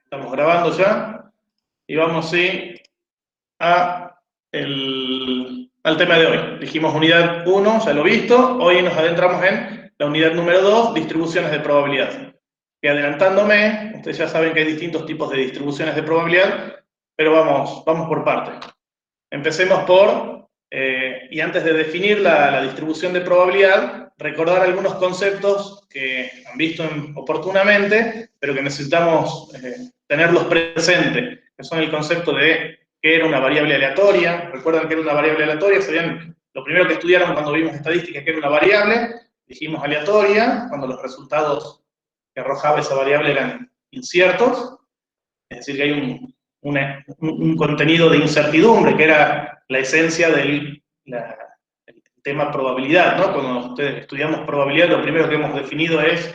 Estamos grabando ya. Y vamos sí, al tema de hoy. Dijimos unidad 1, ya lo he visto. Hoy nos adentramos en la unidad número 2, distribuciones de probabilidad. Y adelantándome, ustedes ya saben que hay distintos tipos de distribuciones de probabilidad, pero vamos por partes. Empecemos por, y antes de definir la distribución de probabilidad, recordar algunos conceptos que han visto oportunamente, pero que necesitamos tenerlos presentes, que son el concepto de qué era una variable aleatoria. ¿Recuerdan qué era una variable aleatoria? Serían lo primero que estudiaron cuando vimos estadística, que era una variable. Dijimos aleatoria, cuando los resultados que arrojaba esa variable eran inciertos, es decir, que hay un contenido de incertidumbre, que era la esencia del tema probabilidad, ¿no? Cuando ustedes estudiamos probabilidad, lo primero que hemos definido es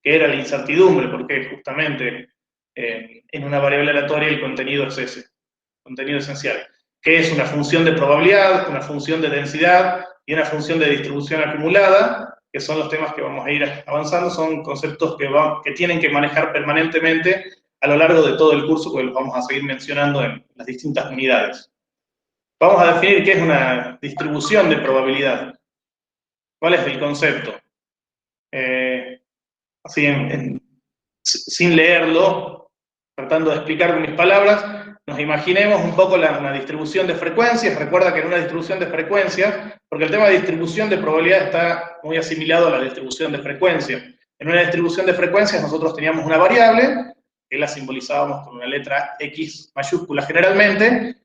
qué era la incertidumbre, porque justamente en una variable aleatoria el contenido es ese, contenido esencial. ¿Qué es una función de probabilidad, una función de densidad y una función de distribución acumulada? Que son los temas que vamos a ir avanzando, son conceptos que tienen que manejar permanentemente a lo largo de todo el curso, porque los vamos a seguir mencionando en las distintas unidades. Vamos a definir qué es una distribución de probabilidad. ¿Cuál es el concepto? Así, sin leerlo, tratando de explicar con mis palabras, nos imaginemos un poco una distribución de frecuencias. Recuerda que en una distribución de frecuencias, porque el tema de distribución de probabilidad está muy asimilado a la distribución de frecuencias. En una distribución de frecuencias nosotros teníamos una variable, que la simbolizábamos con una letra X mayúscula generalmente,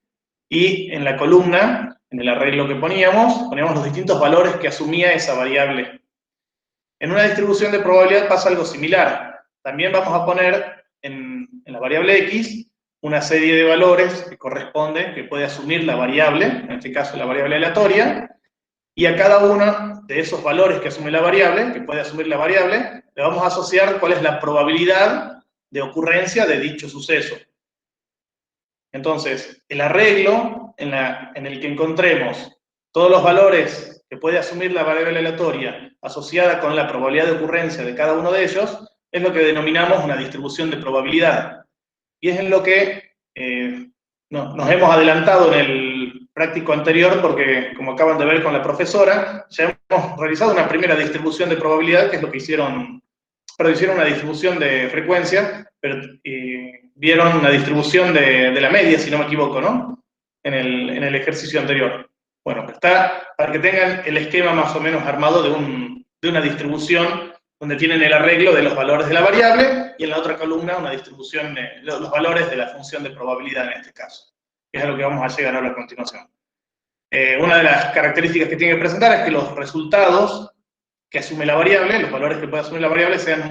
y en la columna, en el arreglo que poníamos los distintos valores que asumía esa variable. En una distribución de probabilidad pasa algo similar. También vamos a poner en la variable X una serie de valores que corresponden, que puede asumir la variable, en este caso la variable aleatoria, y a cada uno de esos valores que asume la variable, que puede asumir la variable, le vamos a asociar cuál es la probabilidad de ocurrencia de dicho suceso. Entonces, el arreglo en el que encontremos todos los valores que puede asumir la variable aleatoria asociada con la probabilidad de ocurrencia de cada uno de ellos, es lo que denominamos una distribución de probabilidad. Y es en lo que nos hemos adelantado en el práctico anterior, porque como acaban de ver con la profesora, ya hemos realizado una primera distribución de probabilidad, que es lo que hicieron una distribución de frecuencia, pero vieron una distribución de la media, si no me equivoco, ¿no? En el ejercicio anterior. Bueno, está para que tengan el esquema más o menos armado de una distribución donde tienen el arreglo de los valores de la variable y en la otra columna una distribución de los valores de la función de probabilidad en este caso, que es a lo que vamos a llegar ahora a continuación. Una de las características que tiene que presentar es que los resultados que asume la variable, los valores que puede asumir la variable, sean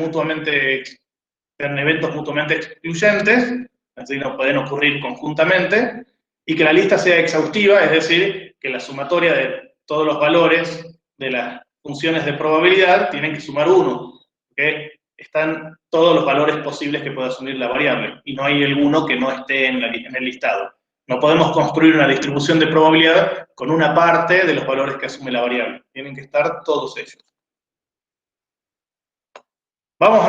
eventos mutuamente excluyentes, así no pueden ocurrir conjuntamente, y que la lista sea exhaustiva, es decir, que la sumatoria de todos los valores de las funciones de probabilidad tienen que sumar 1, que están todos los valores posibles que puede asumir la variable, y no hay alguno que no esté en el listado. No podemos construir una distribución de probabilidad con una parte de los valores que asume la variable. Tienen que estar todos ellos. Vamos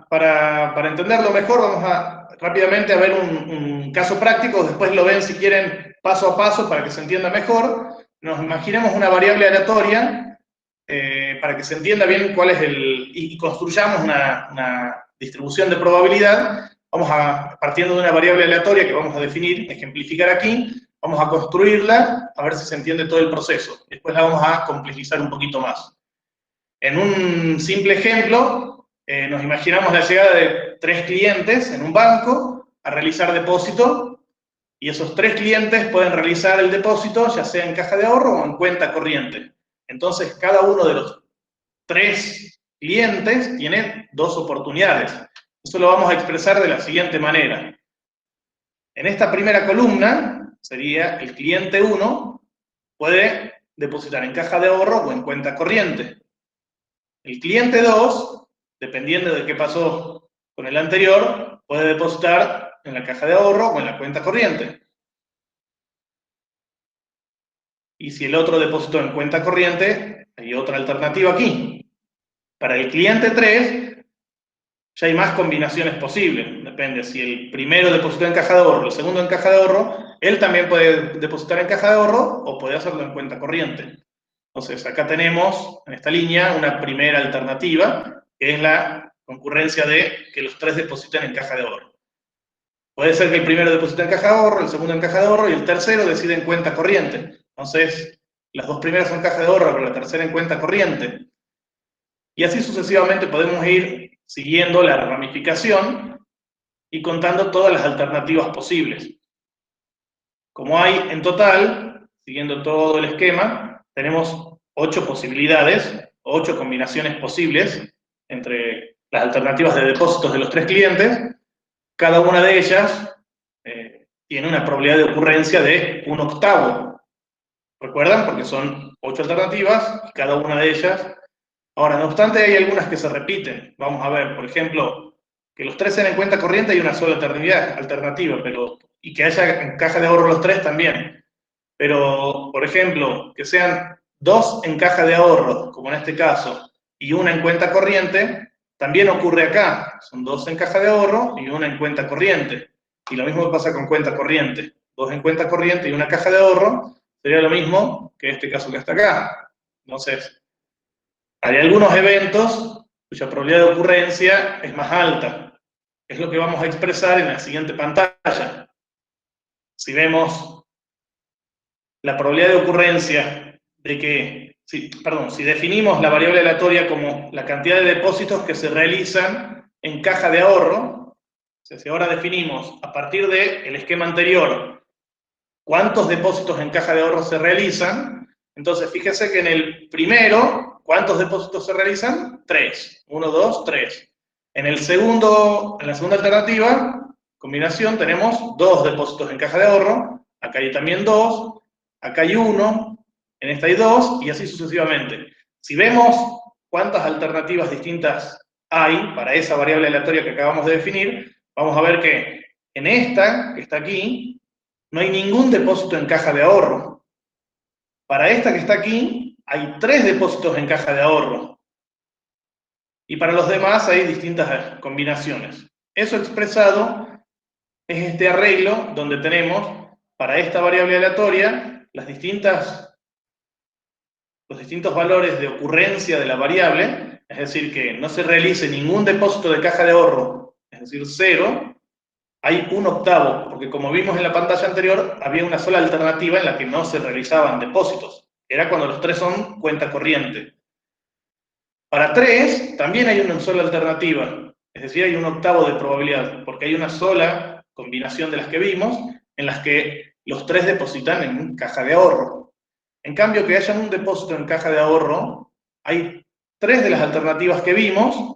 para entenderlo mejor, vamos rápidamente a ver un caso práctico, después lo ven si quieren paso a paso para que se entienda mejor. Nos imaginemos una variable aleatoria para que se entienda bien cuál es y construyamos una distribución de probabilidad. Partiendo de una variable aleatoria que vamos a definir, ejemplificar aquí, vamos a construirla, a ver si se entiende todo el proceso. Después la vamos a complejizar un poquito más. En un simple ejemplo, nos imaginamos la llegada de 3 clientes en un banco a realizar depósito, y esos 3 clientes pueden realizar el depósito ya sea en caja de ahorro o en cuenta corriente. Entonces, cada uno de los 3 clientes tiene 2 oportunidades. Eso lo vamos a expresar de la siguiente manera. En esta primera columna, sería el cliente 1 puede depositar en caja de ahorro o en cuenta corriente. El cliente 2, dependiendo de qué pasó con el anterior, puede depositar en la caja de ahorro o en la cuenta corriente. Y si el otro depositó en cuenta corriente, hay otra alternativa aquí. Para el cliente 3, ya hay más combinaciones posibles. Depende, si el primero depositó en caja de ahorro, el segundo en caja de ahorro, él también puede depositar en caja de ahorro o puede hacerlo en cuenta corriente. Entonces, acá tenemos, en esta línea, una primera alternativa, que es la concurrencia de que los tres depositen en caja de ahorro. Puede ser que el primero deposite en caja de ahorro, el segundo en caja de ahorro y el tercero decide en cuenta corriente. Entonces, las dos primeras son caja de ahorro, pero la tercera en cuenta corriente. Y así sucesivamente podemos ir siguiendo la ramificación y contando todas las alternativas posibles. Como hay en total, siguiendo todo el esquema, tenemos 8 posibilidades, 8 combinaciones posibles entre las alternativas de depósitos de los tres clientes. Cada una de ellas tiene una probabilidad de ocurrencia de 1/8. ¿Recuerdan? Porque son 8 alternativas y cada una de ellas. Ahora, no obstante, hay algunas que se repiten. Vamos a ver, por ejemplo, que los tres sean en cuenta corriente hay una sola alternativa, y que haya en caja de ahorro los tres también. Pero, por ejemplo, que sean 2 en caja de ahorro, como en este caso, y una en cuenta corriente, también ocurre acá. Son 2 en caja de ahorro y una en cuenta corriente. Y lo mismo pasa con cuenta corriente. 2 en cuenta corriente y una caja de ahorro sería lo mismo que este caso que está acá. Entonces, hay algunos eventos cuya probabilidad de ocurrencia es más alta. Es lo que vamos a expresar en la siguiente pantalla. Si vemos la probabilidad de ocurrencia de que, si definimos la variable aleatoria como la cantidad de depósitos que se realizan en caja de ahorro, o sea, si ahora definimos a partir del esquema anterior cuántos depósitos en caja de ahorro se realizan, entonces fíjese que en el primero, ¿cuántos depósitos se realizan? 3. 1, 2, 3. En la segunda alternativa, combinación, tenemos 2 depósitos en caja de ahorro, acá hay también 2, acá hay 1, en esta hay 2, y así sucesivamente. Si vemos cuántas alternativas distintas hay para esa variable aleatoria que acabamos de definir, vamos a ver que en esta, que está aquí, no hay ningún depósito en caja de ahorro. Para esta que está aquí, hay 3 depósitos en caja de ahorro. Y para los demás hay distintas combinaciones. Eso expresado es este arreglo donde tenemos para esta variable aleatoria los distintos valores de ocurrencia de la variable, es decir, que no se realice ningún depósito de caja de ahorro, es decir, 0, hay 1/8, porque como vimos en la pantalla anterior, había una sola alternativa en la que no se realizaban depósitos. Era cuando los tres son cuenta corriente. Para 3, también hay una sola alternativa, es decir, hay 1/8 de probabilidad, porque hay una sola combinación de las que vimos, en las que los tres depositan en caja de ahorro. En cambio, que haya un depósito en caja de ahorro, hay 3 de las alternativas que vimos,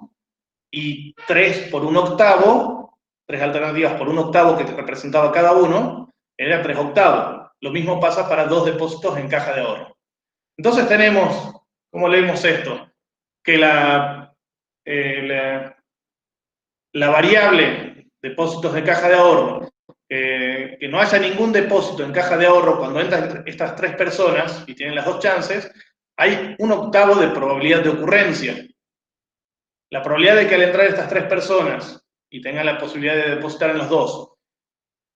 y 3 por 1/8, 3 alternativas por 1/8 que te representaba cada uno, era 3/8. Lo mismo pasa para 2 depósitos en caja de ahorro. Entonces tenemos, ¿cómo leemos esto? Que la variable depósitos de caja de ahorro, que no haya ningún depósito en caja de ahorro cuando entran estas 3 personas y tienen las 2 chances, hay 1/8 de probabilidad de ocurrencia. La probabilidad de que al entrar estas 3 personas y tengan la posibilidad de depositar en los 2,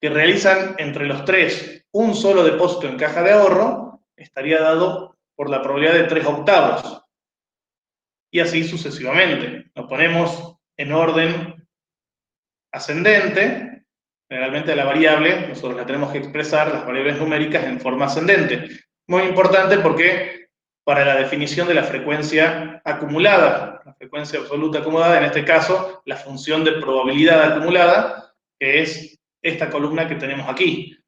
que realizan entre los 3 un solo depósito en caja de ahorro, estaría dado por la probabilidad de 3/8. Y así sucesivamente. Lo ponemos en orden ascendente. Generalmente la variable, nosotros la tenemos que expresar, las variables numéricas, en forma ascendente. Muy importante porque para la definición de la frecuencia acumulada, la frecuencia absoluta acumulada, en este caso, la función de probabilidad acumulada, que es esta columna que tenemos aquí.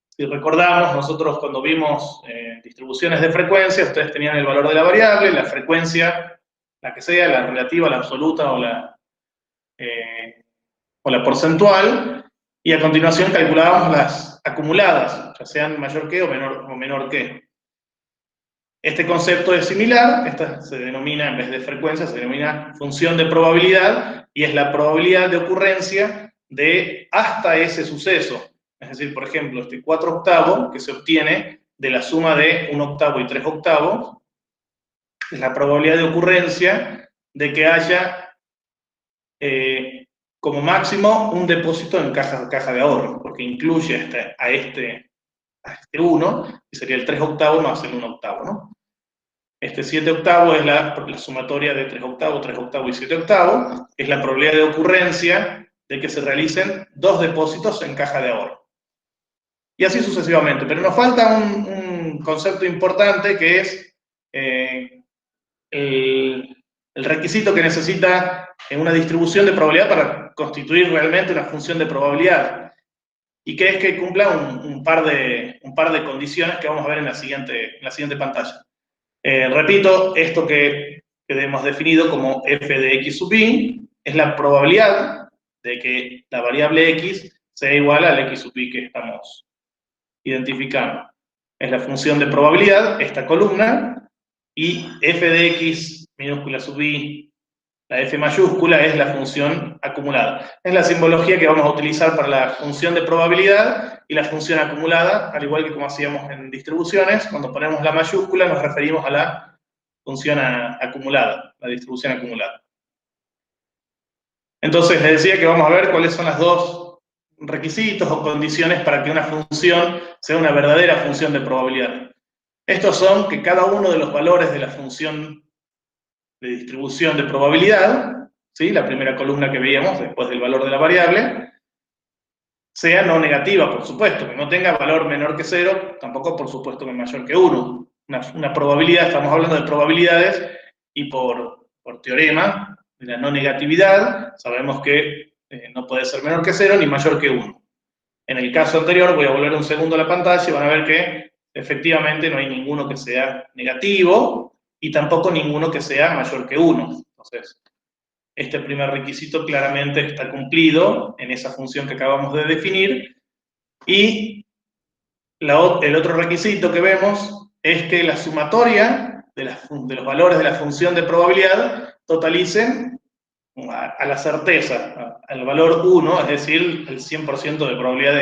Si recordamos, nosotros cuando vimos distribuciones de frecuencia, ustedes tenían el valor de la variable, la frecuencia, la que sea, la relativa, la absoluta o la porcentual, y a continuación calculábamos las acumuladas, ya sean mayor que o menor que. Este concepto es similar, esta se denomina, en vez de frecuencia, se denomina función de probabilidad, y es la probabilidad de ocurrencia de hasta ese suceso. Es decir, por ejemplo, este 4/8 que se obtiene de la suma de 1/8 y 3/8, es la probabilidad de ocurrencia de que haya como máximo un depósito en caja de ahorro, porque incluye a este 1, que sería el 3 octavos más el 1 octavo, ¿no? Este 7 octavos es la sumatoria de 3 octavos y 7 octavos, es la probabilidad de ocurrencia de que se realicen 2 depósitos en caja de ahorro. Y así sucesivamente, pero nos falta un concepto importante que es el requisito que necesita en una distribución de probabilidad para constituir realmente una función de probabilidad, y que es que cumpla un par de condiciones que vamos a ver en la siguiente pantalla. Repito, esto que hemos definido como f de x sub i es la probabilidad de que la variable x sea igual al x sub i que estamos identificando. Es la función de probabilidad, esta columna, y f de x minúscula sub i, la f mayúscula, es la función acumulada. Es la simbología que vamos a utilizar para la función de probabilidad y la función acumulada, al igual que como hacíamos en distribuciones. Cuando ponemos la mayúscula nos referimos a la función acumulada, la distribución acumulada. Entonces les decía que vamos a ver cuáles son los dos requisitos o condiciones para que una función sea una verdadera función de probabilidad. Estos son que cada uno de los valores de la función de distribución de probabilidad, ¿sí?, la primera columna que veíamos después del valor de la variable, sea no negativa, por supuesto, que no tenga valor menor que 0, tampoco por supuesto que mayor que 1. Una probabilidad, estamos hablando de probabilidades, y por teorema de la no negatividad, sabemos que no puede ser menor que 0 ni mayor que 1. En el caso anterior, voy a volver un segundo a la pantalla y van a ver que efectivamente no hay ninguno que sea negativo y tampoco ninguno que sea mayor que 1. Entonces, este primer requisito claramente está cumplido en esa función que acabamos de definir. Y el otro requisito que vemos es que la sumatoria de los valores de la función de probabilidad totalicen a la certeza, al valor 1, es decir, el 100% de probabilidad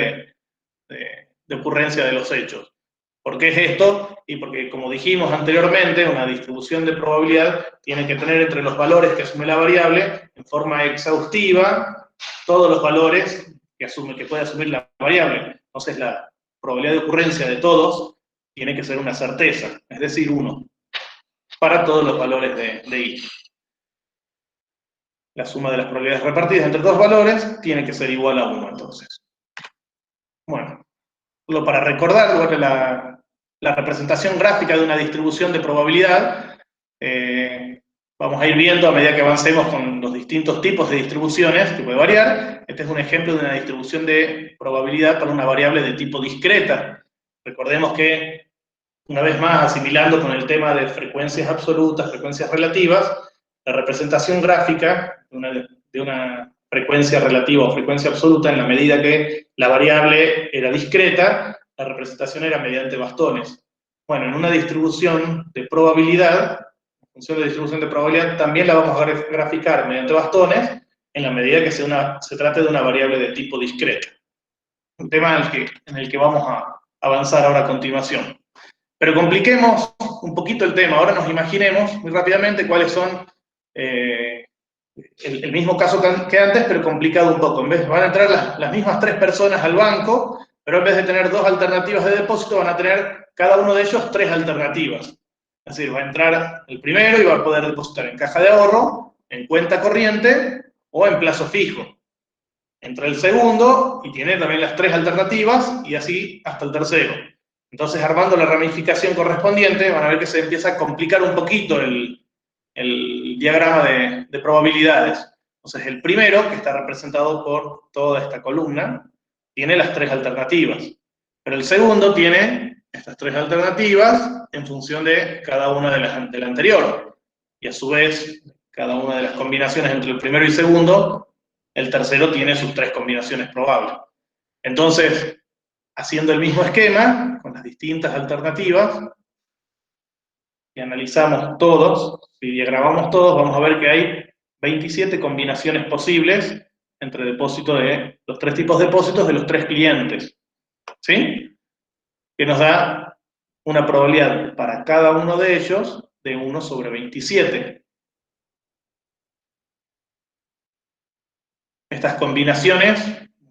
de ocurrencia de los hechos. ¿Por qué es esto? Y porque, como dijimos anteriormente, una distribución de probabilidad tiene que tener entre los valores que asume la variable, en forma exhaustiva, todos los valores que puede asumir la variable. Entonces, la probabilidad de ocurrencia de todos tiene que ser una certeza, es decir, 1, para todos los valores de i. La suma de las probabilidades repartidas entre dos valores tiene que ser igual a 1, entonces. Bueno, solo para recordar la representación gráfica de una distribución de probabilidad, vamos a ir viendo a medida que avancemos con los distintos tipos de distribuciones, que puede variar. Este es un ejemplo de una distribución de probabilidad para una variable de tipo discreta. Recordemos que, una vez más, asimilando con el tema de frecuencias absolutas, frecuencias relativas, la representación gráfica de una frecuencia relativa o frecuencia absoluta, en la medida que la variable era discreta, la representación era mediante bastones. Bueno, en una distribución de probabilidad, la función de distribución de probabilidad también la vamos a graficar mediante bastones, en la medida que se trate de una variable de tipo discreta. Un tema en el que vamos a avanzar ahora a continuación. Pero compliquemos un poquito el tema. Ahora nos imaginemos muy rápidamente cuáles son el mismo caso que antes, pero complicado un poco. Van a entrar las mismas 3 personas al banco, pero en vez de tener 2 alternativas de depósito, van a tener cada uno de ellos 3 alternativas. Es decir, va a entrar el primero y va a poder depositar en caja de ahorro, en cuenta corriente o en plazo fijo. Entra el segundo y tiene también las 3 alternativas, y así hasta el tercero. Entonces, armando la ramificación correspondiente, van a ver que se empieza a complicar un poquito el diagrama de probabilidades. Entonces, el primero, que está representado por toda esta columna, tiene las 3 alternativas. Pero el segundo tiene estas 3 alternativas en función de cada una de la anterior. Y a su vez, cada una de las combinaciones entre el primero y segundo, el tercero tiene sus 3 combinaciones probables. Entonces, haciendo el mismo esquema, con las distintas alternativas, y analizamos todos, si diagramamos todos, vamos a ver que hay 27 combinaciones posibles entre depósito de los 3 tipos de depósitos de los 3 clientes, ¿sí? Que nos da una probabilidad para cada uno de ellos de 1 sobre 27. estas combinaciones,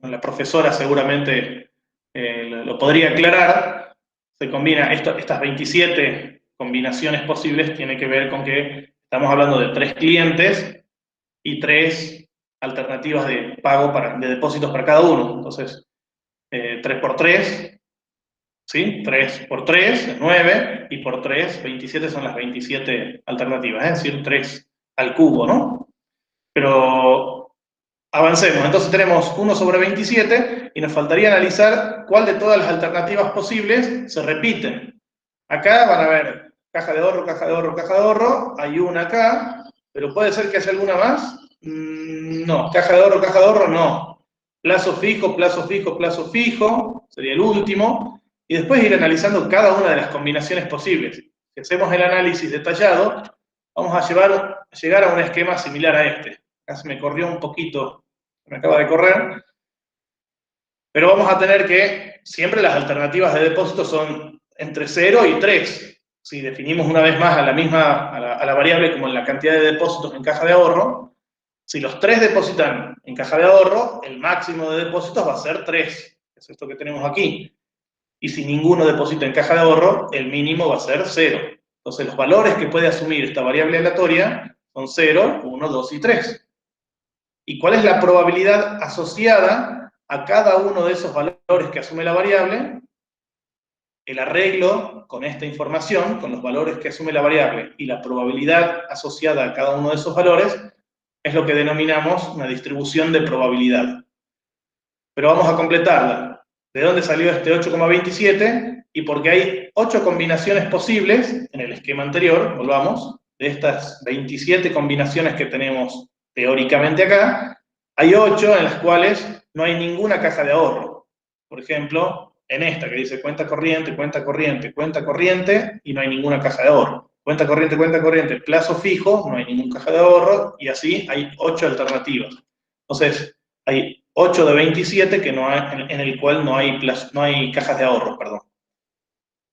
la profesora seguramente lo podría aclarar, se combina estas 27 combinaciones posibles, tiene que ver con que estamos hablando de 3 clientes y 3 alternativas de pago de depósitos para cada uno. Entonces, 3 por 3, ¿sí? 3 por 3 es 9, y por 3, 27 son las 27 alternativas, es decir, 3 al cubo, ¿no? Pero avancemos, entonces tenemos 1 sobre 27 y nos faltaría analizar cuál de todas las alternativas posibles se repiten. Acá van a ver caja de ahorro, caja de ahorro, caja de ahorro, hay una acá, pero puede ser que haya alguna más. No, caja de ahorro, no. Plazo fijo, plazo fijo, plazo fijo, sería el último, y después ir analizando cada una de las combinaciones posibles. Si hacemos el análisis detallado, vamos a llegar a un esquema similar a este. Acá se me corrió un poquito, me acaba de correr, pero vamos a tener que siempre las alternativas de depósito son entre 0 y 3. Si definimos una vez más a la variable como en la cantidad de depósitos en caja de ahorro, si los 3 depositan en caja de ahorro, el máximo de depósitos va a ser 3, es esto que tenemos aquí. Y si ninguno deposita en caja de ahorro, el mínimo va a ser 0. Entonces los valores que puede asumir esta variable aleatoria son 0, 1, 2 y 3. ¿Y cuál es la probabilidad asociada a cada uno de esos valores que asume la variable? El arreglo con esta información, con los valores que asume la variable y la probabilidad asociada a cada uno de esos valores, es lo que denominamos una distribución de probabilidad. Pero vamos a completarla. ¿De dónde salió este 8,27? Y porque hay 8 combinaciones posibles, en el esquema anterior, volvamos, de estas 27 combinaciones que tenemos teóricamente acá, hay 8 en las cuales no hay ninguna caja de ahorro. Por ejemplo, en esta que dice cuenta corriente, cuenta corriente, cuenta corriente, y no hay ninguna caja de ahorro. Cuenta corriente, plazo fijo, no hay ninguna caja de ahorro, y así hay 8 alternativas. Entonces, hay 8 de 27 que no hay, en el cual no hay cajas de ahorro, perdón.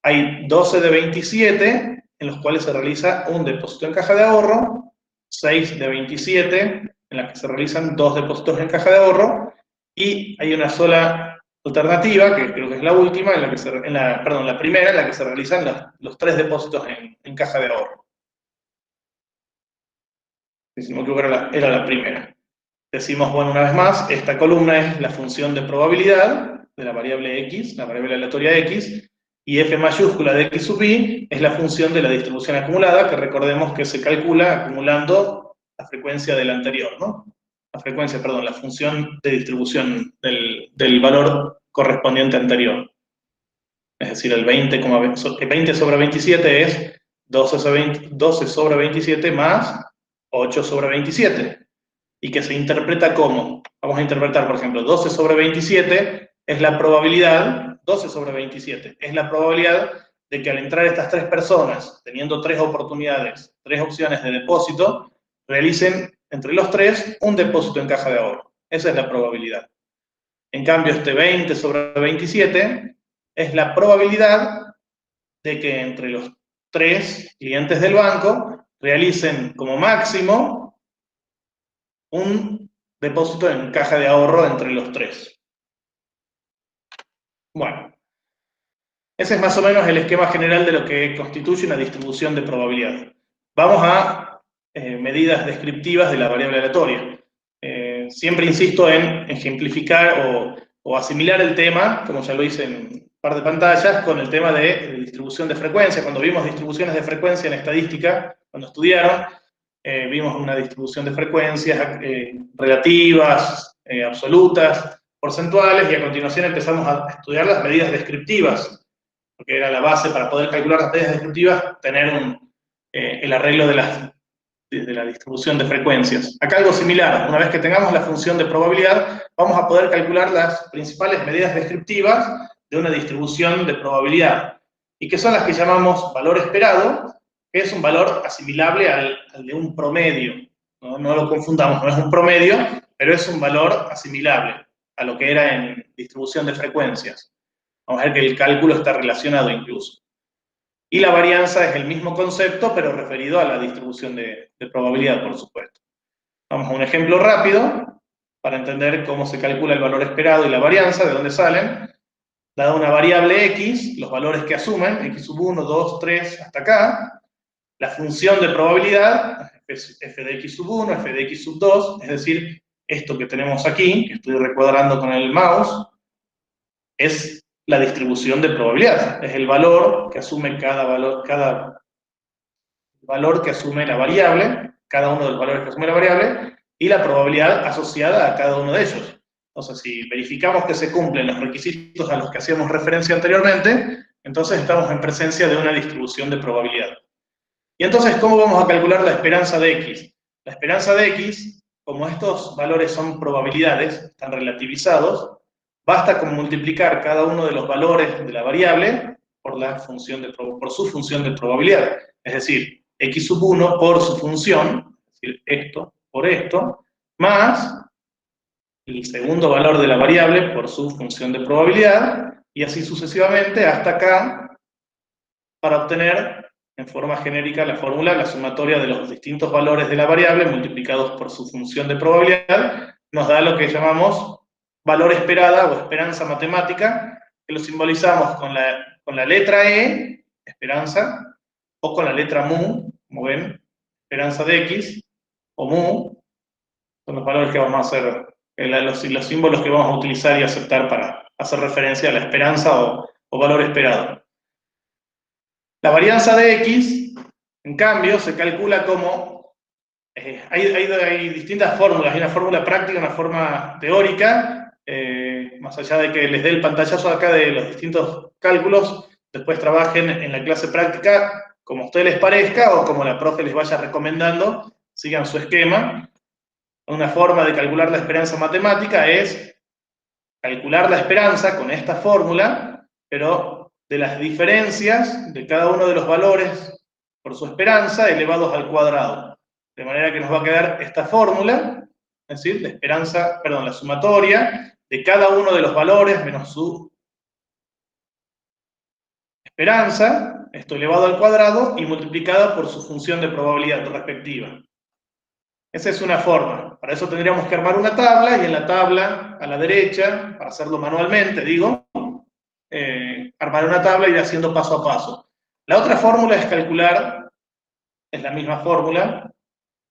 Hay 12 de 27 en los cuales se realiza un depósito en caja de ahorro, 6 de 27 en las que se realizan 2 depósitos en caja de ahorro, y hay una sola alternativa, que creo que es la última, la primera, en la que se realizan los 3 depósitos en caja de ahorro. Si no me equivoco, era la primera. Decimos, bueno, una vez más, esta columna es la función de probabilidad de la variable x, la variable aleatoria x, y f mayúscula de x sub i es la función de la distribución acumulada, que recordemos que se calcula acumulando la frecuencia del anterior, ¿no? La función de distribución del valor correspondiente anterior. Es decir, el 20 sobre 27 es 12 sobre 27 más 8 sobre 27. Y que se interpreta como, vamos a interpretar, por ejemplo, 12 sobre 27 es la probabilidad, 12 sobre 27 es la probabilidad de que al entrar estas 3 personas, teniendo 3 oportunidades, 3 opciones de depósito, realicen entre los 3 un depósito en caja de ahorro. Esa es la probabilidad. En cambio, este 20 sobre 27 es la probabilidad de que entre los 3 clientes del banco realicen como máximo un depósito en caja de ahorro entre los 3. Bueno, ese es más o menos el esquema general de lo que constituye una distribución de probabilidad. Vamos a medidas descriptivas de la variable aleatoria. Siempre insisto en ejemplificar o asimilar el tema, como ya lo hice en un par de pantallas, con el tema de distribución de frecuencia. Cuando vimos distribuciones de frecuencia en estadística, cuando estudiaron, vimos una distribución de frecuencias relativas, absolutas, porcentuales, y a continuación empezamos a estudiar las medidas descriptivas, porque era la base para poder calcular las medidas descriptivas, tener el arreglo de la distribución de frecuencias. Acá algo similar, una vez que tengamos la función de probabilidad, vamos a poder calcular las principales medidas descriptivas de una distribución de probabilidad, y que son las que llamamos valor esperado, que es un valor asimilable al de un promedio. No lo confundamos, no es un promedio, pero es un valor asimilable a lo que era en distribución de frecuencias. Vamos a ver que el cálculo está relacionado incluso. Y la varianza es el mismo concepto, pero referido a la distribución de probabilidad, por supuesto. Vamos a un ejemplo rápido para entender cómo se calcula el valor esperado y la varianza, de dónde salen. Dada una variable x, los valores que asumen, x sub 1, 2, 3, hasta acá, la función de probabilidad, f de x sub 1, f de x sub 2, es decir, esto que tenemos aquí, que estoy recuadrando con el mouse, es la distribución de probabilidad, es el valor que asume cada valor que asume la variable, cada uno de los valores que asume la variable, y la probabilidad asociada a cada uno de ellos. Entonces, si verificamos que se cumplen los requisitos a los que hacíamos referencia anteriormente, entonces estamos en presencia de una distribución de probabilidad. Y entonces, ¿cómo vamos a calcular la esperanza de x? La esperanza de x, como estos valores son probabilidades, están relativizados, basta con multiplicar cada uno de los valores de la variable por su función de probabilidad. Es decir, x sub 1 por su función, es decir, esto por esto, más el segundo valor de la variable por su función de probabilidad, y así sucesivamente hasta acá, para obtener en forma genérica la fórmula, la sumatoria de los distintos valores de la variable multiplicados por su función de probabilidad, nos da lo que llamamos valor esperada o esperanza matemática, que lo simbolizamos con la letra E, esperanza, o con la letra mu, como ven, esperanza de x, o mu, son los valores que vamos a hacer, los símbolos que vamos a utilizar y aceptar para hacer referencia a la esperanza o valor esperado. La varianza de x, en cambio, se calcula como... hay distintas fórmulas, hay una fórmula práctica, una forma teórica, más allá de que les dé el pantallazo acá de los distintos cálculos, después trabajen en la clase práctica como a ustedes les parezca o como la profe les vaya recomendando, sigan su esquema. Una forma de calcular la esperanza matemática es calcular la esperanza con esta fórmula, pero de las diferencias de cada uno de los valores por su esperanza elevados al cuadrado. De manera que nos va a quedar esta fórmula, es decir, la sumatoria de cada uno de los valores menos su esperanza, esto elevado al cuadrado y multiplicada por su función de probabilidad respectiva. Esa es una forma. Para eso tendríamos que armar una tabla, y en la tabla, a la derecha, para hacerlo manualmente, digo, armar una tabla y ir haciendo paso a paso. La otra fórmula es calcular, es la misma fórmula,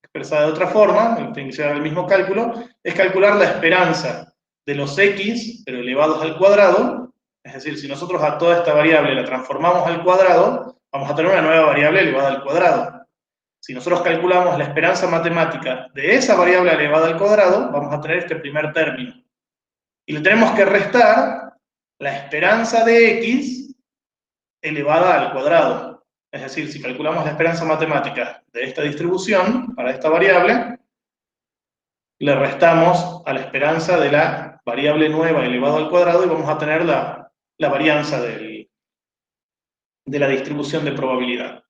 expresada de otra forma, tiene que ser el mismo cálculo, es calcular la esperanza de los x, pero elevados al cuadrado. Es decir, si nosotros a toda esta variable la transformamos al cuadrado, vamos a tener una nueva variable elevada al cuadrado. Si nosotros calculamos la esperanza matemática de esa variable elevada al cuadrado, vamos a tener este primer término. Y le tenemos que restar la esperanza de x elevada al cuadrado. Es decir, si calculamos la esperanza matemática de esta distribución para esta variable, le restamos a la esperanza de la variable nueva elevado al cuadrado y vamos a tener la varianza de la distribución de probabilidad.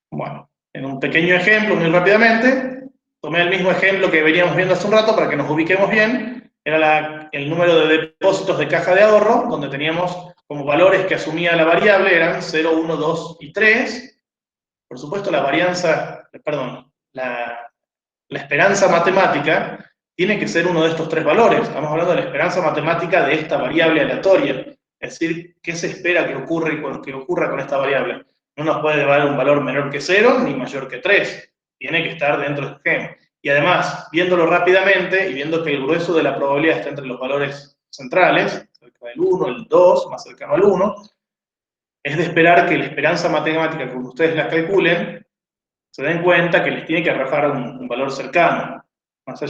Bueno, en un pequeño ejemplo, muy rápidamente, tomé el mismo ejemplo que veníamos viendo hace un rato para que nos ubiquemos bien. Era el número de depósitos de caja de ahorro, donde teníamos como valores que asumía la variable, eran 0, 1, 2 y 3. Por supuesto, la esperanza matemática tiene que ser uno de estos tres valores. Estamos hablando de la esperanza matemática de esta variable aleatoria. Es decir, ¿qué se espera que ocurra con esta variable? No nos puede dar un valor menor que 0 ni mayor que 3. Tiene que estar dentro del esquema. Y además, viéndolo rápidamente y viendo que el grueso de la probabilidad está entre los valores centrales, cerca del 1, el 2, más cercano al 1, es de esperar que la esperanza matemática, como ustedes la calculen, se den cuenta que les tiene que arrojar un valor cercano. Más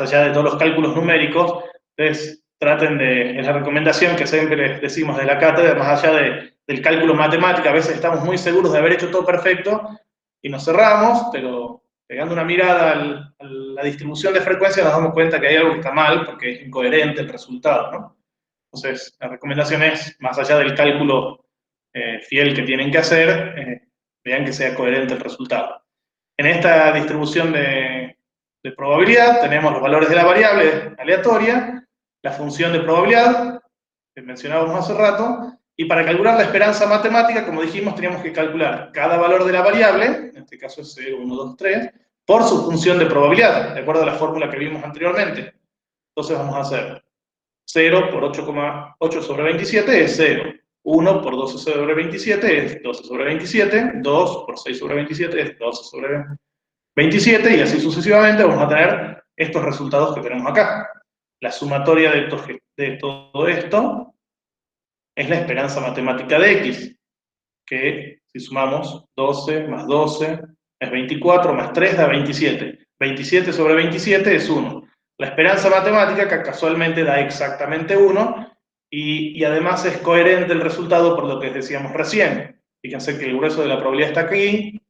allá de todos los cálculos numéricos, ustedes traten es la recomendación que siempre les decimos de la cátedra, más allá del cálculo matemático, a veces estamos muy seguros de haber hecho todo perfecto y nos cerramos, pero pegando una mirada a la distribución de frecuencias nos damos cuenta que hay algo que está mal, porque es incoherente el resultado, ¿no? Entonces, la recomendación es, más allá del cálculo fiel que tienen que hacer, vean que sea coherente el resultado. En esta distribución de probabilidad tenemos los valores de la variable aleatoria, la función de probabilidad, que mencionábamos hace rato, y para calcular la esperanza matemática, como dijimos, teníamos que calcular cada valor de la variable, en este caso es 0, 1, 2, 3, por su función de probabilidad, de acuerdo a la fórmula que vimos anteriormente. Entonces vamos a hacer 0 por 8,8 sobre 27 es 0. 1 por 12 sobre 27 es 12 sobre 27. 2 por 6 sobre 27 es 12 sobre 27. Y así sucesivamente vamos a tener estos resultados que tenemos acá. La sumatoria de todo esto es la esperanza matemática de x, que si sumamos 12 más 12 es 24, más 3 da 27. 27 sobre 27 es 1. La esperanza matemática que casualmente da exactamente 1 y además es coherente el resultado por lo que decíamos recién. Fíjense que el grueso de la probabilidad está aquí,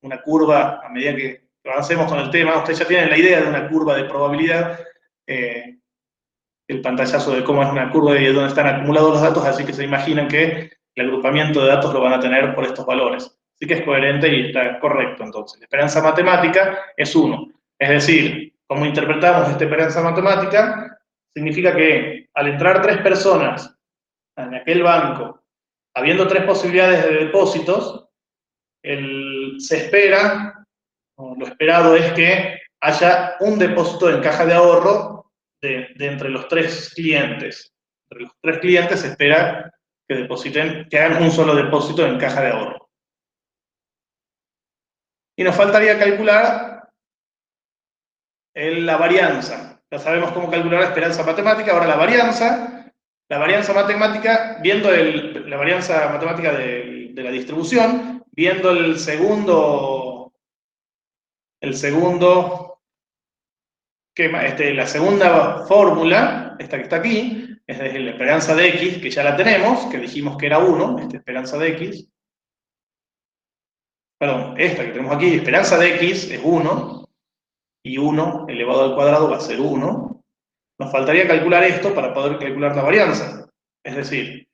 una curva, a medida que avancemos con el tema, ustedes ya tienen la idea de una curva de probabilidad, el pantallazo de cómo es una curva y de dónde están acumulados los datos, así que se imaginan que el agrupamiento de datos lo van a tener por estos valores. Así que es coherente y está correcto entonces. La esperanza matemática es 1. Es decir, como interpretamos esta esperanza matemática, significa que al entrar 3 personas en aquel banco, habiendo 3 posibilidades de depósitos, se espera, o lo esperado es que haya un depósito en caja de ahorro de entre los 3 clientes. Entre los 3 clientes se espera que depositen, que hagan un solo depósito en caja de ahorro. Y nos faltaría calcular la varianza. Ya sabemos cómo calcular la esperanza matemática, ahora la varianza matemática, viendo la varianza matemática de la distribución, viendo la segunda fórmula, esta que está aquí, es decir, la esperanza de x, que ya la tenemos, que dijimos que era 1, esta esperanza de x, perdón, esta que tenemos aquí, esperanza de x es 1, y 1 elevado al cuadrado va a ser 1. Nos faltaría calcular esto para poder calcular la varianza. Es decir,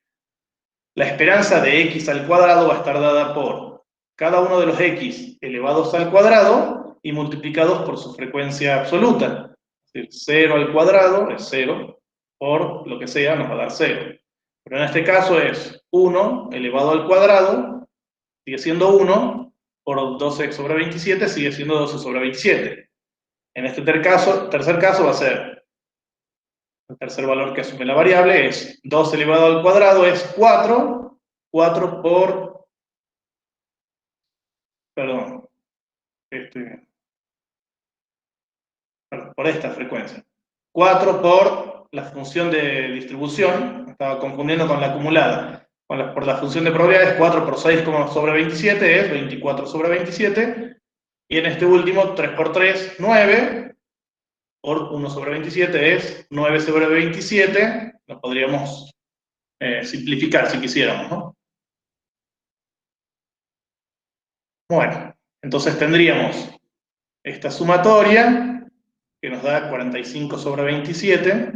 la esperanza de x al cuadrado va a estar dada por cada uno de los x elevados al cuadrado y multiplicados por su frecuencia absoluta. Es decir, 0 al cuadrado es 0, por lo que sea nos va a dar 0. Pero en este caso es 1 elevado al cuadrado, sigue siendo 1, por 12 sobre 27 sigue siendo 12 sobre 27. En este tercer caso va a ser, el tercer valor que asume la variable es 2 elevado al cuadrado es 4, 4 por, perdón, por esta frecuencia. 4 por la función de distribución, me estaba confundiendo con la acumulada. Por la función de probabilidades, 4 por 6 sobre 27 es 24 sobre 27. Y en este último, 3 por 3, 9. Por 1 sobre 27 es 9 sobre 27. Lo podríamos simplificar si quisiéramos, ¿no? Bueno, entonces tendríamos esta sumatoria que nos da 45 sobre 27,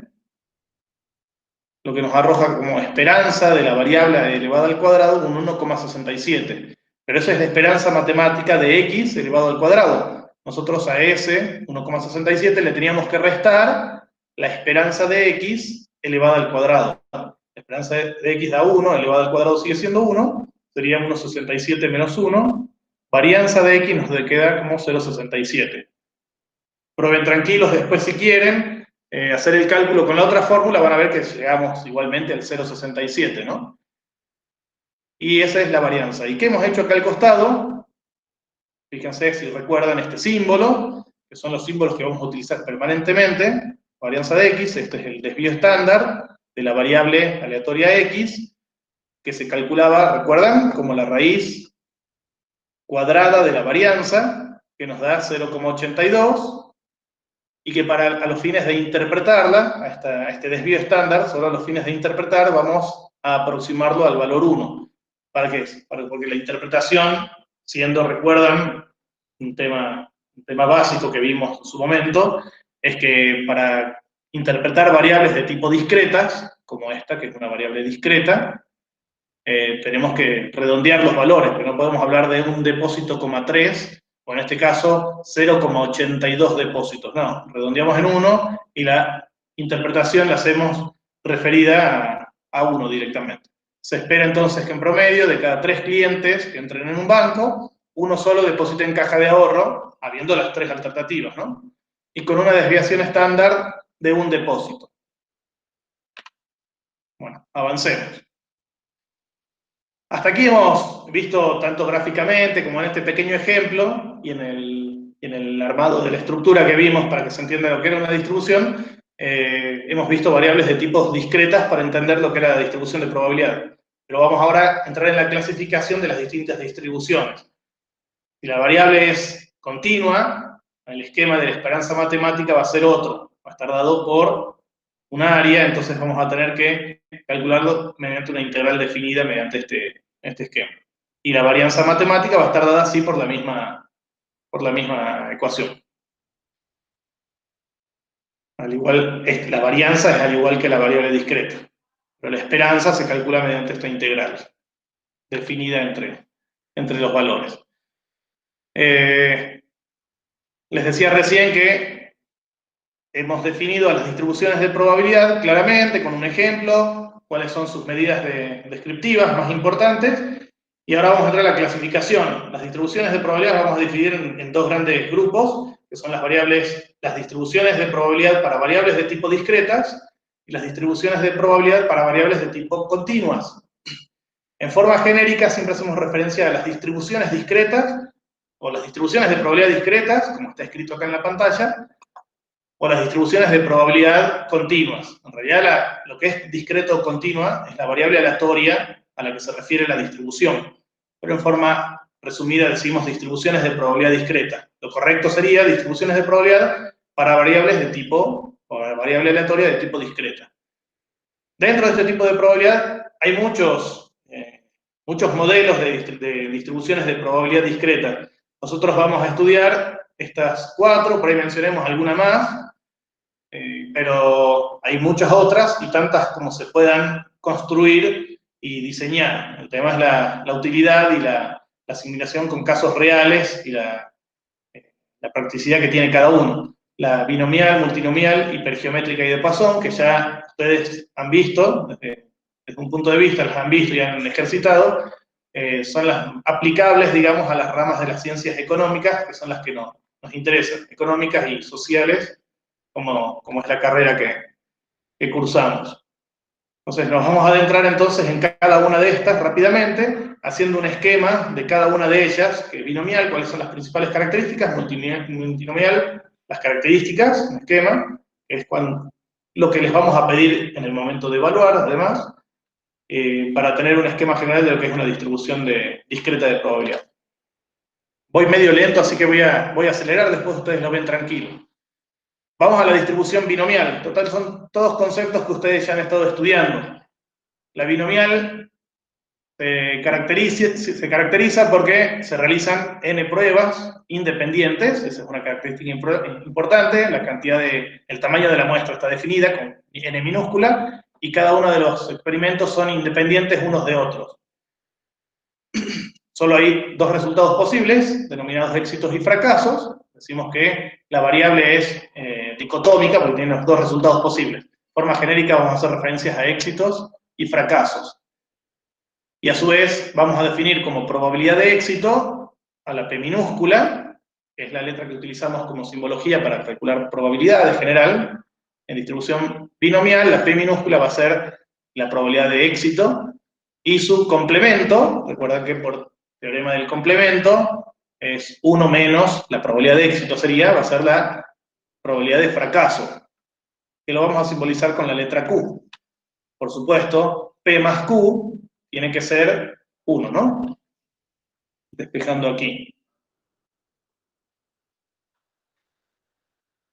lo que nos arroja como esperanza de la variable elevada al cuadrado un 1,67. Pero eso es la esperanza matemática de x elevado al cuadrado. Nosotros a ese 1,67 le teníamos que restar la esperanza de x elevada al cuadrado. La esperanza de x da 1, elevada al cuadrado sigue siendo 1, sería 1,67 menos 1. Varianza de x nos queda como 0,67. Prueben tranquilos después si quieren hacer el cálculo con la otra fórmula, van a ver que llegamos igualmente al 0,67, ¿no? Y esa es la varianza. ¿Y qué hemos hecho acá al costado? Fíjense si recuerdan este símbolo, que son los símbolos que vamos a utilizar permanentemente. Varianza de x, este es el desvío estándar de la variable aleatoria x, que se calculaba, ¿recuerdan? Como la raíz cuadrada de la varianza, que nos da 0,82, y que a los fines de interpretarla, a este desvío estándar, solo a los fines de interpretar, vamos a aproximarlo al valor 1. ¿Para qué? Porque la interpretación, siendo, recuerdan, un tema básico que vimos en su momento, es que para interpretar variables de tipo discretas, como esta, que es una variable discreta, tenemos que redondear los valores, pero no podemos hablar de un depósito, 3, o en este caso 0,82 depósitos. No, redondeamos en 1 y la interpretación la hacemos referida a 1 directamente. Se espera entonces que en promedio de cada 3 clientes que entren en un banco, uno solo deposita en caja de ahorro, habiendo las 3 alternativas, ¿no? Y con una desviación estándar de un depósito. Bueno, avancemos. Hasta aquí hemos visto tanto gráficamente como en este pequeño ejemplo y en el armado de la estructura que vimos para que se entienda lo que era una distribución, hemos visto variables de tipos discretas para entender lo que era la distribución de probabilidad. Pero vamos ahora a entrar en la clasificación de las distintas distribuciones. Si la variable es continua, el esquema de la esperanza matemática va a ser otro. Va a estar dado por un área, entonces vamos a tener que calcularlo mediante una integral definida mediante este esquema. Y la varianza matemática va a estar dada así por la misma ecuación. Al igual, la varianza es al igual que la variable discreta, pero la esperanza se calcula mediante esta integral definida entre los valores. Les decía recién que hemos definido a las distribuciones de probabilidad claramente, con un ejemplo, cuáles son sus medidas descriptivas más importantes, y ahora vamos a entrar a la clasificación. Las distribuciones de probabilidad las vamos a dividir en dos grandes grupos, que son las distribuciones de probabilidad para variables de tipo discretas y las distribuciones de probabilidad para variables de tipo continuas. En forma genérica siempre hacemos referencia a las distribuciones discretas o las distribuciones de probabilidad discretas, como está escrito acá en la pantalla, o las distribuciones de probabilidad continuas. En realidad lo que es discreto o continua es la variable aleatoria a la que se refiere la distribución. Pero en forma resumida decimos distribuciones de probabilidad discreta. Lo correcto sería distribuciones de probabilidad para variables de tipo, o variable aleatoria de tipo discreta. Dentro de este tipo de probabilidad hay muchos modelos de distribuciones de probabilidad discreta. Nosotros vamos a estudiar estas 4, por ahí mencionemos alguna más, pero hay muchas otras y tantas como se puedan construir y diseñar. El tema es la utilidad y la asimilación con casos reales y la practicidad que tiene cada uno. La binomial, multinomial, hipergeométrica y de Poisson, que ya ustedes han visto, desde un punto de vista, las han visto y han ejercitado, son las aplicables, digamos, a las ramas de las ciencias económicas, que son las que nos interesan, económicas y sociales, como es la carrera que cursamos. Entonces nos vamos a adentrar entonces en cada una de estas rápidamente, haciendo un esquema de cada una de ellas, que es binomial, cuáles son las principales características, multinomial, las características, un esquema, que es lo que les vamos a pedir en el momento de evaluar, además, para tener un esquema general de lo que es una distribución discreta de probabilidad. Voy medio lento, así que voy a acelerar, después ustedes lo ven tranquilo. Vamos a la distribución binomial. Total, son todos conceptos que ustedes ya han estado estudiando. La binomial se caracteriza porque se realizan n pruebas independientes. Esa es una característica importante. El tamaño de la muestra está definida con n minúscula y cada uno de los experimentos son independientes unos de otros. Solo hay dos resultados posibles, denominados éxitos y fracasos. Decimos que la variable es dicotómica porque tiene los dos resultados posibles. De forma genérica vamos a hacer referencias a éxitos y fracasos. Y a su vez vamos a definir como probabilidad de éxito a la P minúscula, que es la letra que utilizamos como simbología para calcular probabilidad en general. En distribución binomial, la P minúscula va a ser la probabilidad de éxito y su complemento, recuerda que por teorema del complemento, es 1 menos la probabilidad de éxito va a ser la probabilidad de fracaso, que lo vamos a simbolizar con la letra Q. Por supuesto, P más Q tiene que ser 1, ¿no? Despejando aquí.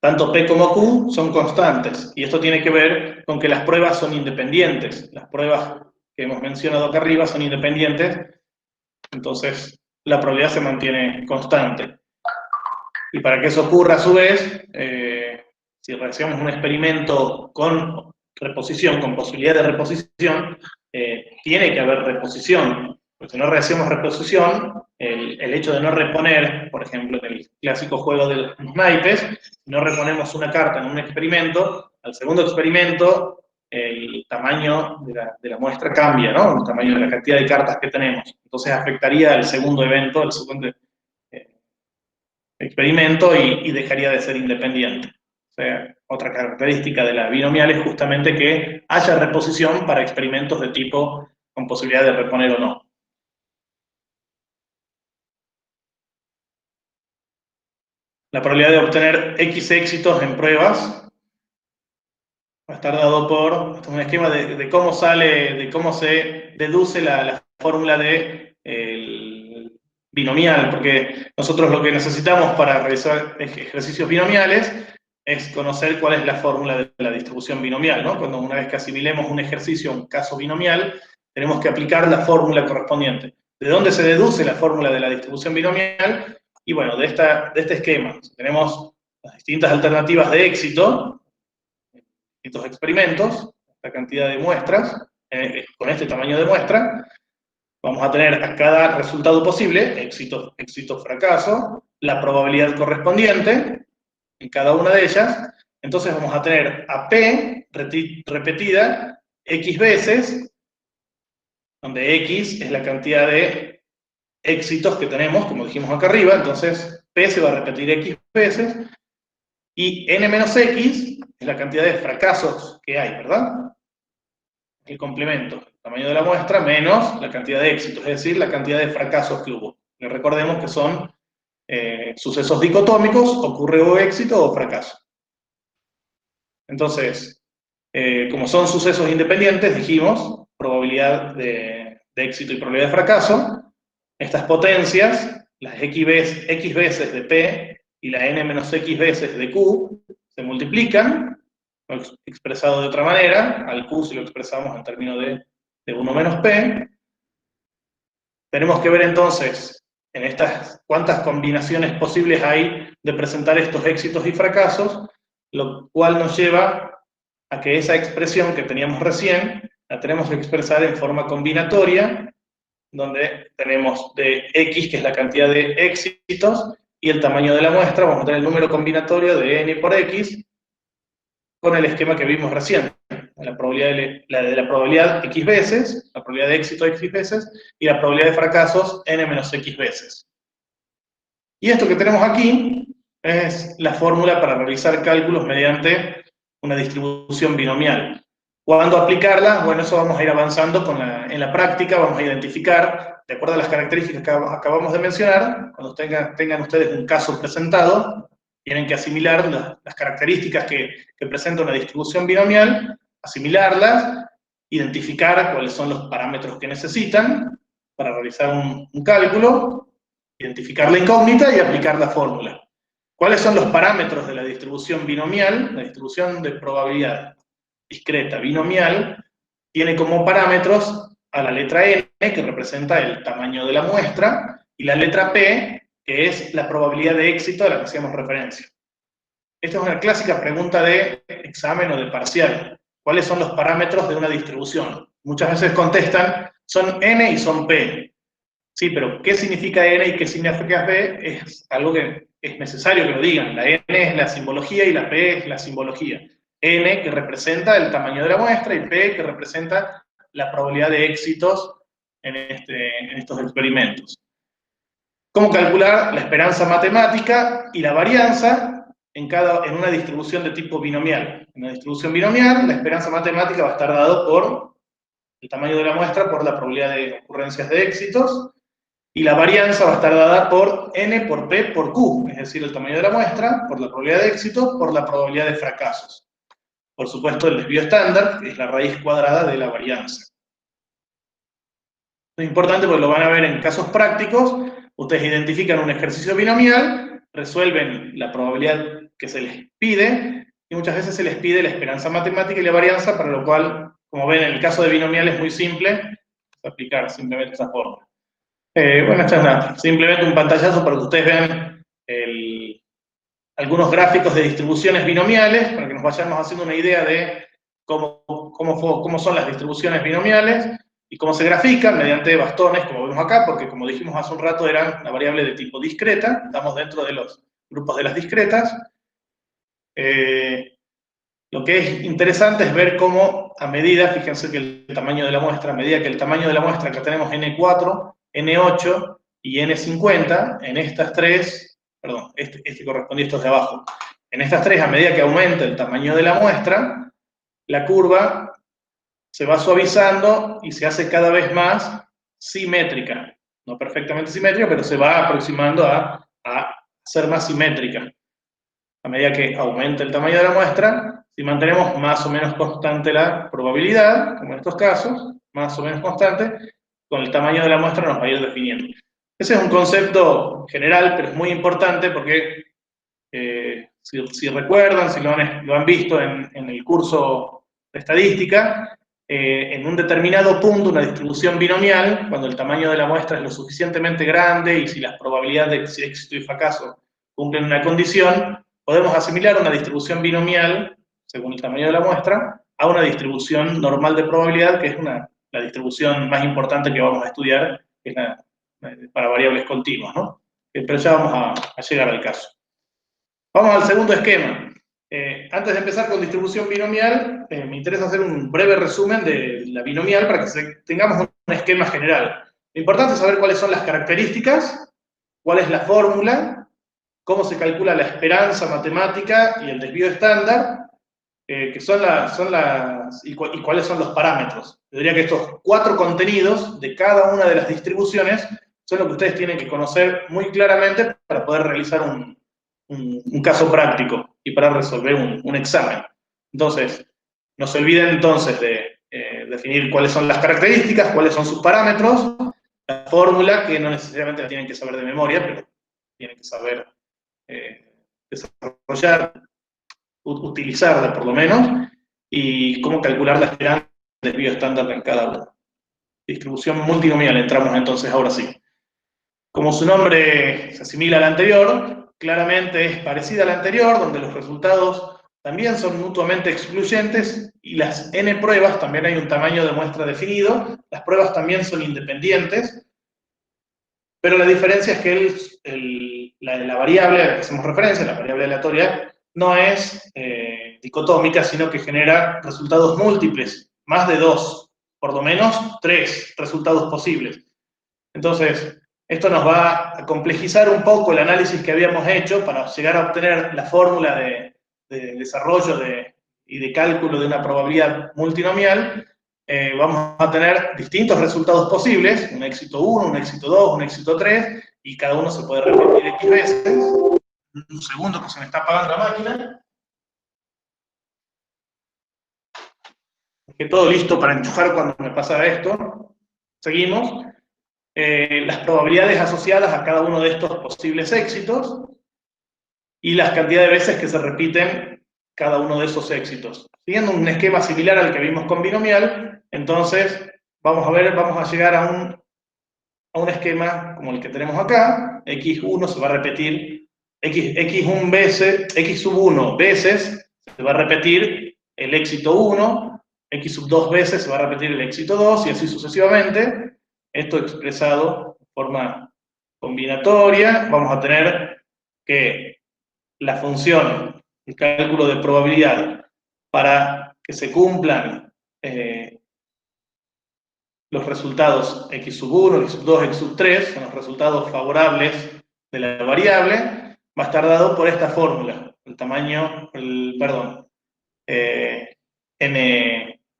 Tanto P como Q son constantes, y esto tiene que ver con que las pruebas son independientes. Las pruebas que hemos mencionado acá arriba son independientes, entonces la probabilidad se mantiene constante. Y para que eso ocurra a su vez, si realizamos un experimento con reposición, con posibilidad de reposición, tiene que haber reposición. Porque si no realizamos reposición, el hecho de no reponer, por ejemplo, en el clásico juego de los naipes, si no reponemos una carta en un experimento, al segundo experimento el tamaño de la muestra cambia, ¿no? El tamaño de la cantidad de cartas que tenemos. Entonces afectaría al segundo evento, experimento y dejaría de ser independiente. O sea, otra característica de la binomial es justamente que haya reposición para experimentos de tipo con posibilidad de reponer o no. La probabilidad de obtener X éxitos en pruebas va a estar dado por, esto es un esquema de cómo sale, de cómo se deduce la fórmula de binomial, porque nosotros lo que necesitamos para realizar ejercicios binomiales es conocer cuál es la fórmula de la distribución binomial, ¿no? Cuando una vez que asimilemos un ejercicio a un caso binomial, tenemos que aplicar la fórmula correspondiente. ¿De dónde se deduce la fórmula de la distribución binomial? Y bueno, de este esquema. Tenemos las distintas alternativas de éxito, distintos experimentos, la cantidad de muestras, con este tamaño de muestra, vamos a tener a cada resultado posible, éxito, éxito, fracaso, la probabilidad correspondiente en cada una de ellas. Entonces vamos a tener a P repetida X veces, donde X es la cantidad de éxitos que tenemos, como dijimos acá arriba, entonces P se va a repetir X veces, y N menos X es la cantidad de fracasos que hay, ¿verdad? El complemento, el tamaño de la muestra, menos la cantidad de éxitos, es decir, la cantidad de fracasos que hubo. Y recordemos que son sucesos dicotómicos, ocurre o éxito o fracaso. Entonces, como son sucesos independientes, dijimos, probabilidad de éxito y probabilidad de fracaso, estas potencias, las X veces de P y la N menos X veces de Q, se multiplican, expresado de otra manera, al Q si lo expresamos en términos de 1 menos P. Tenemos que ver entonces en estas cuántas combinaciones posibles hay de presentar estos éxitos y fracasos, lo cual nos lleva a que esa expresión que teníamos recién la tenemos que expresar en forma combinatoria, donde tenemos de X, que es la cantidad de éxitos, y el tamaño de la muestra, vamos a tener el número combinatorio de N por X, con el esquema que vimos recién, la de la probabilidad X veces, la probabilidad de éxito X veces, y la probabilidad de fracasos N menos X veces. Y esto que tenemos aquí es la fórmula para realizar cálculos mediante una distribución binomial. ¿Cuándo aplicarla? Bueno, eso vamos a ir avanzando en la práctica, vamos a identificar, de acuerdo a las características que acabamos de mencionar, cuando tengan ustedes un caso presentado, tienen que asimilar las características que presenta una distribución binomial, asimilarlas, identificar cuáles son los parámetros que necesitan para realizar un cálculo, identificar la incógnita y aplicar la fórmula. ¿Cuáles son los parámetros de la distribución binomial? La distribución de probabilidad discreta binomial tiene como parámetros a la letra N, que representa el tamaño de la muestra, y la letra P, que es la probabilidad de éxito a la que hacíamos referencia. Esta es una clásica pregunta de examen o de parcial. ¿Cuáles son los parámetros de una distribución? Muchas veces contestan, son N y son P. Sí, pero ¿qué significa N y qué significa P? Es algo que es necesario que lo digan. La N es la simbología y la P es la simbología. N, que representa el tamaño de la muestra, y P, que representa la probabilidad de éxitos en estos experimentos. ¿Cómo calcular la esperanza matemática y la varianza en una distribución de tipo binomial? En una distribución binomial, la esperanza matemática va a estar dado por el tamaño de la muestra, por la probabilidad de ocurrencias de éxitos, y la varianza va a estar dada por N por P por Q, es decir, el tamaño de la muestra, por la probabilidad de éxito, por la probabilidad de fracasos. Por supuesto, el desvío estándar, que es la raíz cuadrada de la varianza. Es importante porque lo van a ver en casos prácticos. Ustedes identifican un ejercicio binomial, resuelven la probabilidad que se les pide, y muchas veces se les pide la esperanza matemática y la varianza, para lo cual, como ven, en el caso de binomial es muy simple aplicar simplemente esa fórmula. Bueno, esto es simplemente un pantallazo para que ustedes vean algunos gráficos de distribuciones binomiales, para que nos vayamos haciendo una idea de cómo son las distribuciones binomiales y cómo se grafican mediante bastones, como vemos acá, porque como dijimos hace un rato, eran una variable de tipo discreta, estamos dentro de los grupos de las discretas. Lo que es interesante es ver cómo, a medida, fíjense que el tamaño de la muestra, a medida que el tamaño de la muestra, que tenemos N4, N8 y N50, en estas tres perdón, este correspondía a estos de abajo. En estas tres, a medida que aumenta el tamaño de la muestra, la curva se va suavizando y se hace cada vez más simétrica. No perfectamente simétrica, pero se va aproximando a ser más simétrica. A medida que aumenta el tamaño de la muestra, si mantenemos más o menos constante la probabilidad, como en estos casos, más o menos constante, con el tamaño de la muestra nos va a ir definiendo. Ese es un concepto general, pero es muy importante porque si recuerdan, si lo han visto en el curso de estadística, en un determinado punto, una distribución binomial, cuando el tamaño de la muestra es lo suficientemente grande y si las probabilidades de si éxito y fracaso cumplen una condición, podemos asimilar una distribución binomial, según el tamaño de la muestra, a una distribución normal de probabilidad, que es la distribución más importante que vamos a estudiar, que es para variables continuas, ¿no? Pero ya vamos a llegar al caso. Vamos al segundo esquema. Antes de empezar con distribución binomial, me interesa hacer un breve resumen de la binomial para que tengamos un esquema general. Lo importante es saber cuáles son las características, cuál es la fórmula, cómo se calcula la esperanza matemática y el desvío estándar, que son y cuáles son los parámetros. Yo diría que estos 4 contenidos de cada una de las distribuciones son lo que ustedes tienen que conocer muy claramente para poder realizar un caso práctico y para resolver un examen. Entonces, no se olviden entonces de definir cuáles son las características, cuáles son sus parámetros, la fórmula, que no necesariamente la tienen que saber de memoria, pero tienen que saber desarrollar, utilizarla por lo menos, y cómo calcular la esperanza del desvío estándar en cada uno. Distribución multinomial, entramos entonces ahora sí. Como su nombre se asimila al anterior, claramente es parecida al anterior, donde los resultados también son mutuamente excluyentes y las n pruebas, también hay un tamaño de muestra definido, las pruebas también son independientes, pero la diferencia es que la variable a la que hacemos referencia, la variable aleatoria, no es dicotómica, sino que genera resultados múltiples, más de 2, por lo menos 3 resultados posibles. Entonces, esto nos va a complejizar un poco el análisis que habíamos hecho para llegar a obtener la fórmula de desarrollo y de cálculo de una probabilidad multinomial. Vamos a tener distintos resultados posibles, un éxito 1, un éxito 2, un éxito 3, y cada uno se puede repetir X veces. Un segundo que se me está apagando la máquina. Dejé todo listo para enchufar cuando me pasa esto. Seguimos. Las probabilidades asociadas a cada uno de estos posibles éxitos y las cantidades de veces que se repiten cada uno de esos éxitos. Siguiendo un esquema similar al que vimos con binomial, entonces vamos a llegar a un esquema como el que tenemos acá. X1 se va a repetir, X1 veces, X sub 1 veces se va a repetir el éxito 1, X sub 2 veces se va a repetir el éxito 2 y así sucesivamente. Esto expresado de forma combinatoria, vamos a tener que la función, el cálculo de probabilidad, para que se cumplan los resultados x sub 1, x sub 2, x sub 3, son los resultados favorables de la variable, va a estar dado por esta fórmula, el tamaño,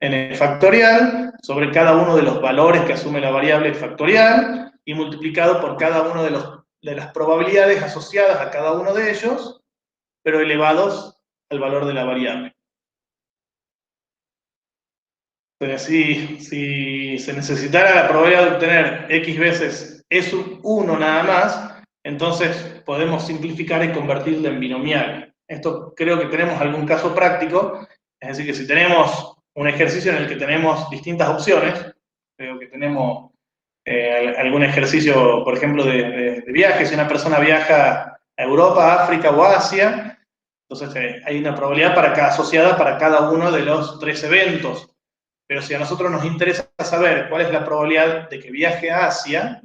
n factorial sobre cada uno de los valores que asume la variable factorial y multiplicado por cada uno de las probabilidades asociadas a cada uno de ellos, pero elevados al valor de la variable. Entonces, si se necesitara la probabilidad de obtener x veces e sub 1 nada más, entonces podemos simplificar y convertirlo en binomial. Esto creo que tenemos algún caso práctico, es decir, que si tenemos un ejercicio en el que tenemos distintas opciones, creo que tenemos algún ejercicio, por ejemplo, de viaje, si una persona viaja a Europa, África o Asia, entonces hay una probabilidad asociada para cada uno de los 3 eventos. Pero si a nosotros nos interesa saber cuál es la probabilidad de que viaje a Asia,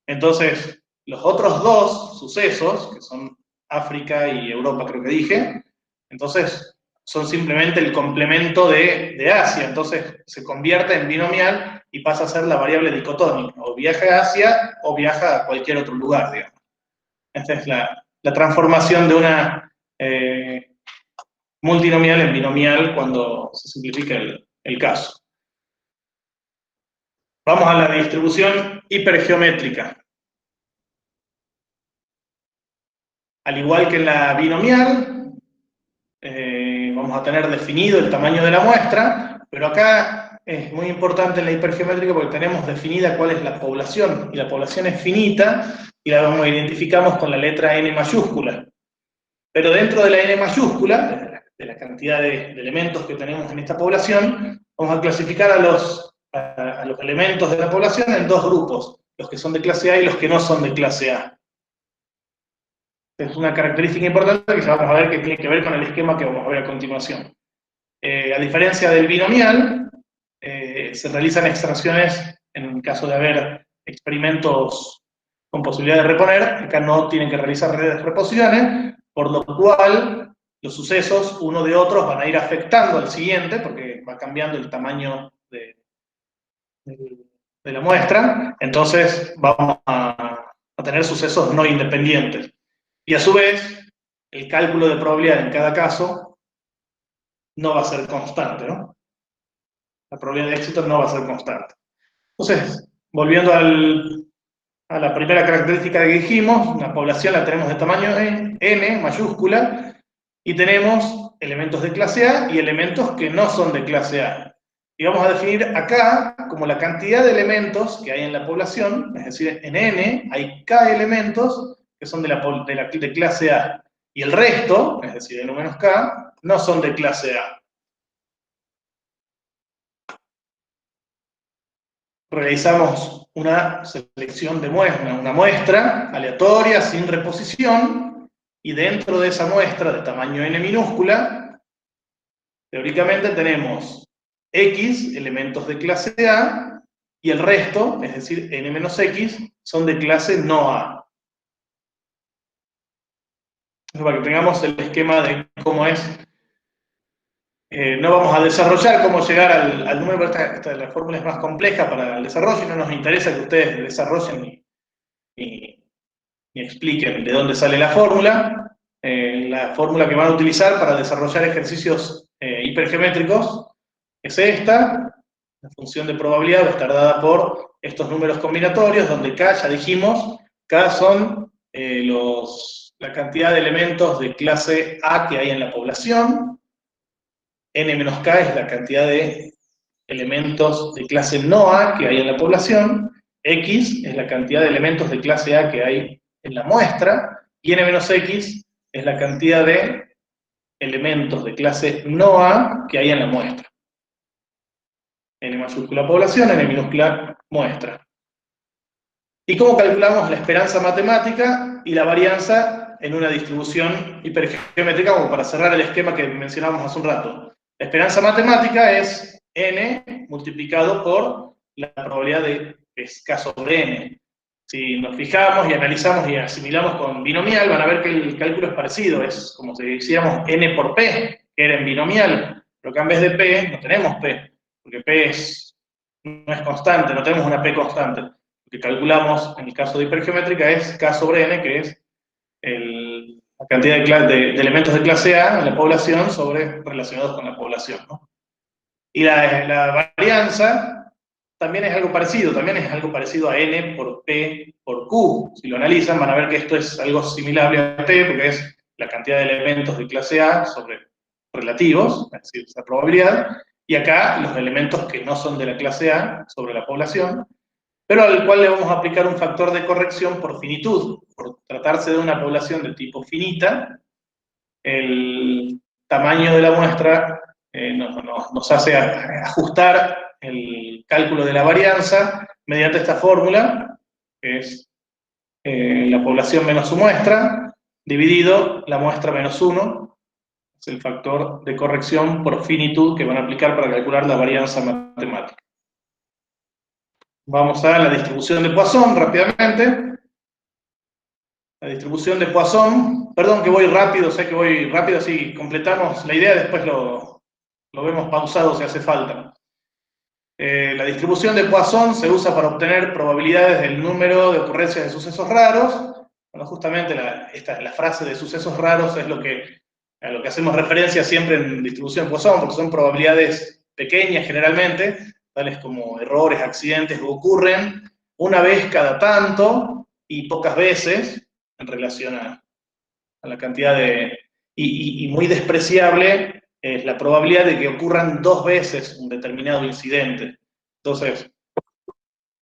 entonces los otros 2 sucesos, que son África y Europa, creo que dije, entonces son simplemente el complemento de Asia, entonces se convierte en binomial y pasa a ser la variable dicotómica, o viaja a Asia o viaja a cualquier otro lugar, digamos. Esta es la transformación de una multinomial en binomial cuando se simplifica el caso. Vamos a la distribución hipergeométrica. Al igual que en la binomial, vamos a tener definido el tamaño de la muestra, pero acá es muy importante en la hipergeométrica porque tenemos definida cuál es la población, y la población es finita, y la identificamos con la letra N mayúscula. Pero dentro de la N mayúscula, de la cantidad de elementos que tenemos en esta población, vamos a clasificar a los elementos de la población en dos grupos, los que son de clase A y los que no son de clase A. Es una característica importante que ya vamos a ver que tiene que ver con el esquema que vamos a ver a continuación. A diferencia del binomial, se realizan extracciones en caso de haber experimentos con posibilidad de reponer. Acá no tienen que realizar reposiciones, por lo cual los sucesos uno de otros van a ir afectando al siguiente, porque va cambiando el tamaño de la muestra. Entonces vamos a tener sucesos no independientes. Y a su vez, el cálculo de probabilidad en cada caso no va a ser constante, ¿no? La probabilidad de éxito no va a ser constante. Entonces, volviendo a la primera característica que dijimos, la población la tenemos de tamaño N, mayúscula, y tenemos elementos de clase A y elementos que no son de clase A. Y vamos a definir acá como la cantidad de elementos que hay en la población, es decir, en N hay K elementos que son de clase A. Y el resto, es decir, N menos K, no son de clase A. Realizamos una selección de una muestra aleatoria, sin reposición, y dentro de esa muestra de tamaño N minúscula, teóricamente tenemos X elementos de clase A, y el resto, es decir, N menos X, son de clase no A. Para que tengamos el esquema de cómo es. No vamos a desarrollar cómo llegar al número, esta la fórmula es más compleja para el desarrollo y no nos interesa que ustedes desarrollen y expliquen de dónde sale la fórmula. La fórmula que van a utilizar para desarrollar ejercicios hipergeométricos es esta. La función de probabilidad va a estar dada por estos números combinatorios, donde K, ya dijimos, K son la cantidad de elementos de clase A que hay en la población. N menos K es la cantidad de elementos de clase no A que hay en la población. X es la cantidad de elementos de clase A que hay en la muestra. Y N menos X es la cantidad de elementos de clase no A que hay en la muestra. N mayúscula población, N minúscula muestra. ¿Y cómo calculamos la esperanza matemática y la varianza en una distribución hipergeométrica? Como para cerrar el esquema que mencionábamos hace un rato. La esperanza matemática es N multiplicado por la probabilidad de K sobre N. Si nos fijamos y analizamos y asimilamos con binomial, van a ver que el cálculo es parecido. Es como si hiciéramos N por P, que era en binomial. Pero acá en vez de P, no tenemos P. Porque P no es constante, no tenemos una P constante. Lo que calculamos en el caso de hipergeométrica es K sobre N, que es la cantidad de elementos de clase A en la población relacionados con la población, ¿no? Y la varianza también es algo parecido a N por P por Q. Si lo analizan van a ver que esto es algo similar a P, porque es la cantidad de elementos de clase A sobre relativos, es decir, esa probabilidad, y acá los elementos que no son de la clase A sobre la población, pero al cual le vamos a aplicar un factor de corrección por finitud. Por tratarse de una población de tipo finita, el tamaño de la muestra nos hace ajustar el cálculo de la varianza mediante esta fórmula, que es la población menos su muestra, dividido la muestra menos 1, es el factor de corrección por finitud que van a aplicar para calcular la varianza matemática. Vamos a la distribución de Poisson rápidamente. La distribución de Poisson, perdón que voy rápido, sé que voy rápido, así completamos la idea, después lo vemos pausado si hace falta. La distribución de Poisson se usa para obtener probabilidades del número de ocurrencias de sucesos raros, Bueno, justamente la frase de sucesos raros es a lo que hacemos referencia siempre en distribución Poisson, porque son probabilidades pequeñas generalmente, tales como errores, accidentes que ocurren una vez cada tanto y pocas veces en relación a la cantidad de... Y muy despreciable es la probabilidad de que ocurran 2 veces un determinado incidente. Entonces,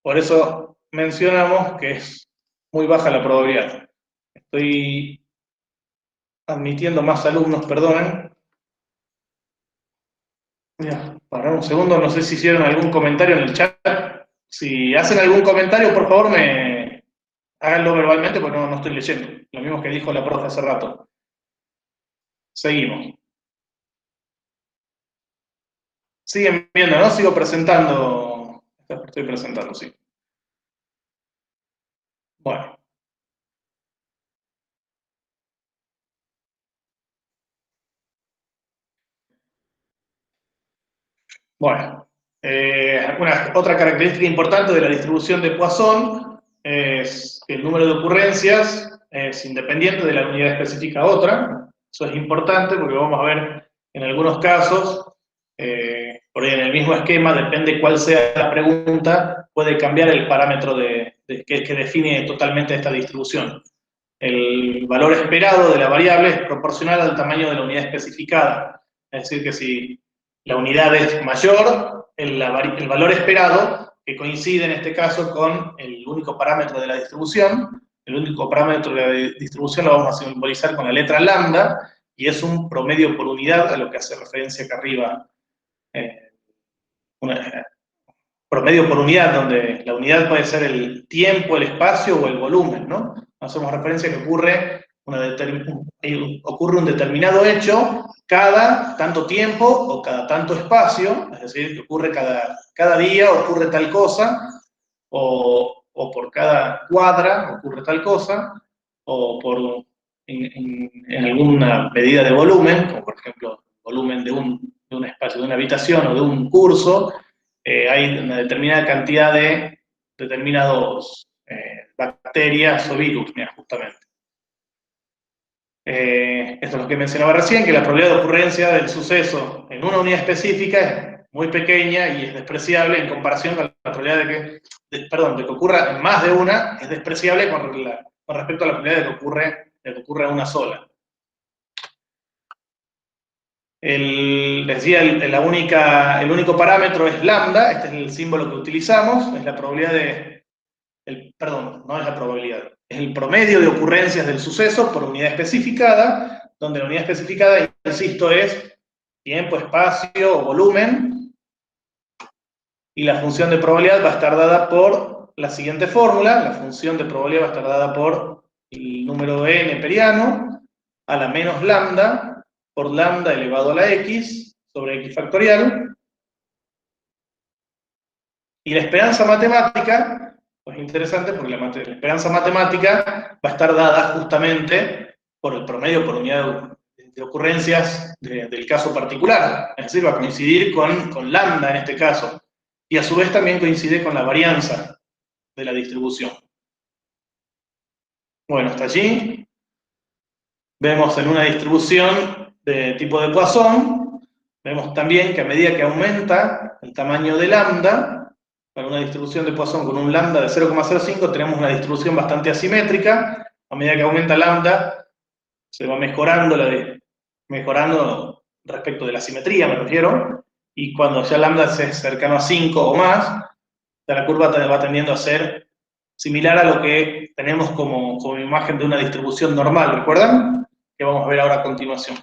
por eso mencionamos que es muy baja la probabilidad. Estoy admitiendo más alumnos, perdonen. Mira, para un segundo, no sé si hicieron algún comentario en el chat. Si hacen algún comentario, por favor, háganlo verbalmente porque no estoy leyendo. Lo mismo que dijo la profe hace rato. Seguimos. Siguen viendo, ¿no? Sigo presentando. Estoy presentando, sí. Bueno. Bueno. Otra característica importante de la distribución de Poisson es que el número de ocurrencias es independiente de la unidad específica a otra. Eso es importante porque vamos a ver en algunos casos, por ahí en el mismo esquema, depende cuál sea la pregunta, puede cambiar el parámetro que define totalmente esta distribución. El valor esperado de la variable es proporcional al tamaño de la unidad especificada. Es decir, que si la unidad es mayor, el valor esperado, que coincide en este caso con el único parámetro de la distribución, el único parámetro de la distribución lo vamos a simbolizar con la letra lambda, y es un promedio por unidad, a lo que hace referencia acá arriba. Promedio por unidad, donde la unidad puede ser el tiempo, el espacio o el volumen, ¿no? Hacemos referencia a que ocurre un determinado hecho cada tanto tiempo o cada tanto espacio, es decir, que ocurre cada día, ocurre tal cosa, o por cada cuadra ocurre tal cosa, o en alguna medida de volumen, como por ejemplo el volumen de un espacio, de una habitación o de un curso, hay una determinada cantidad de determinados bacterias o virus, mira, justamente. Esto es lo que mencionaba recién, que la probabilidad de ocurrencia del suceso en una unidad específica es muy pequeña y es despreciable en comparación con la probabilidad de que ocurra en más de una, es despreciable con respecto a la probabilidad de que ocurra una sola. Les decía, el único parámetro es lambda, este es el símbolo que utilizamos, es la probabilidad perdón, no es la probabilidad, es el promedio de ocurrencias del suceso por unidad especificada, donde la unidad especificada, insisto, es tiempo, espacio o volumen, y la función de probabilidad va a estar dada por la siguiente fórmula, la función de probabilidad va a estar dada por el número n periano a la menos lambda por lambda elevado a la x sobre x factorial, y la esperanza matemática, pues interesante porque la esperanza matemática va a estar dada justamente por el promedio por unidad de ocurrencias del caso particular, es decir, va a coincidir con lambda en este caso, y a su vez también coincide con la varianza de la distribución. Bueno, hasta allí vemos en una distribución de tipo de Poisson, vemos también que a medida que aumenta el tamaño de lambda, para una distribución de Poisson con un lambda de 0,05 tenemos una distribución bastante asimétrica. A medida que aumenta lambda, se va mejorando respecto de la simetría, me refiero, y cuando ya lambda es cercano a 5 o más, la curva va tendiendo a ser similar a lo que tenemos como imagen de una distribución normal, ¿recuerdan? Que vamos a ver ahora a continuación.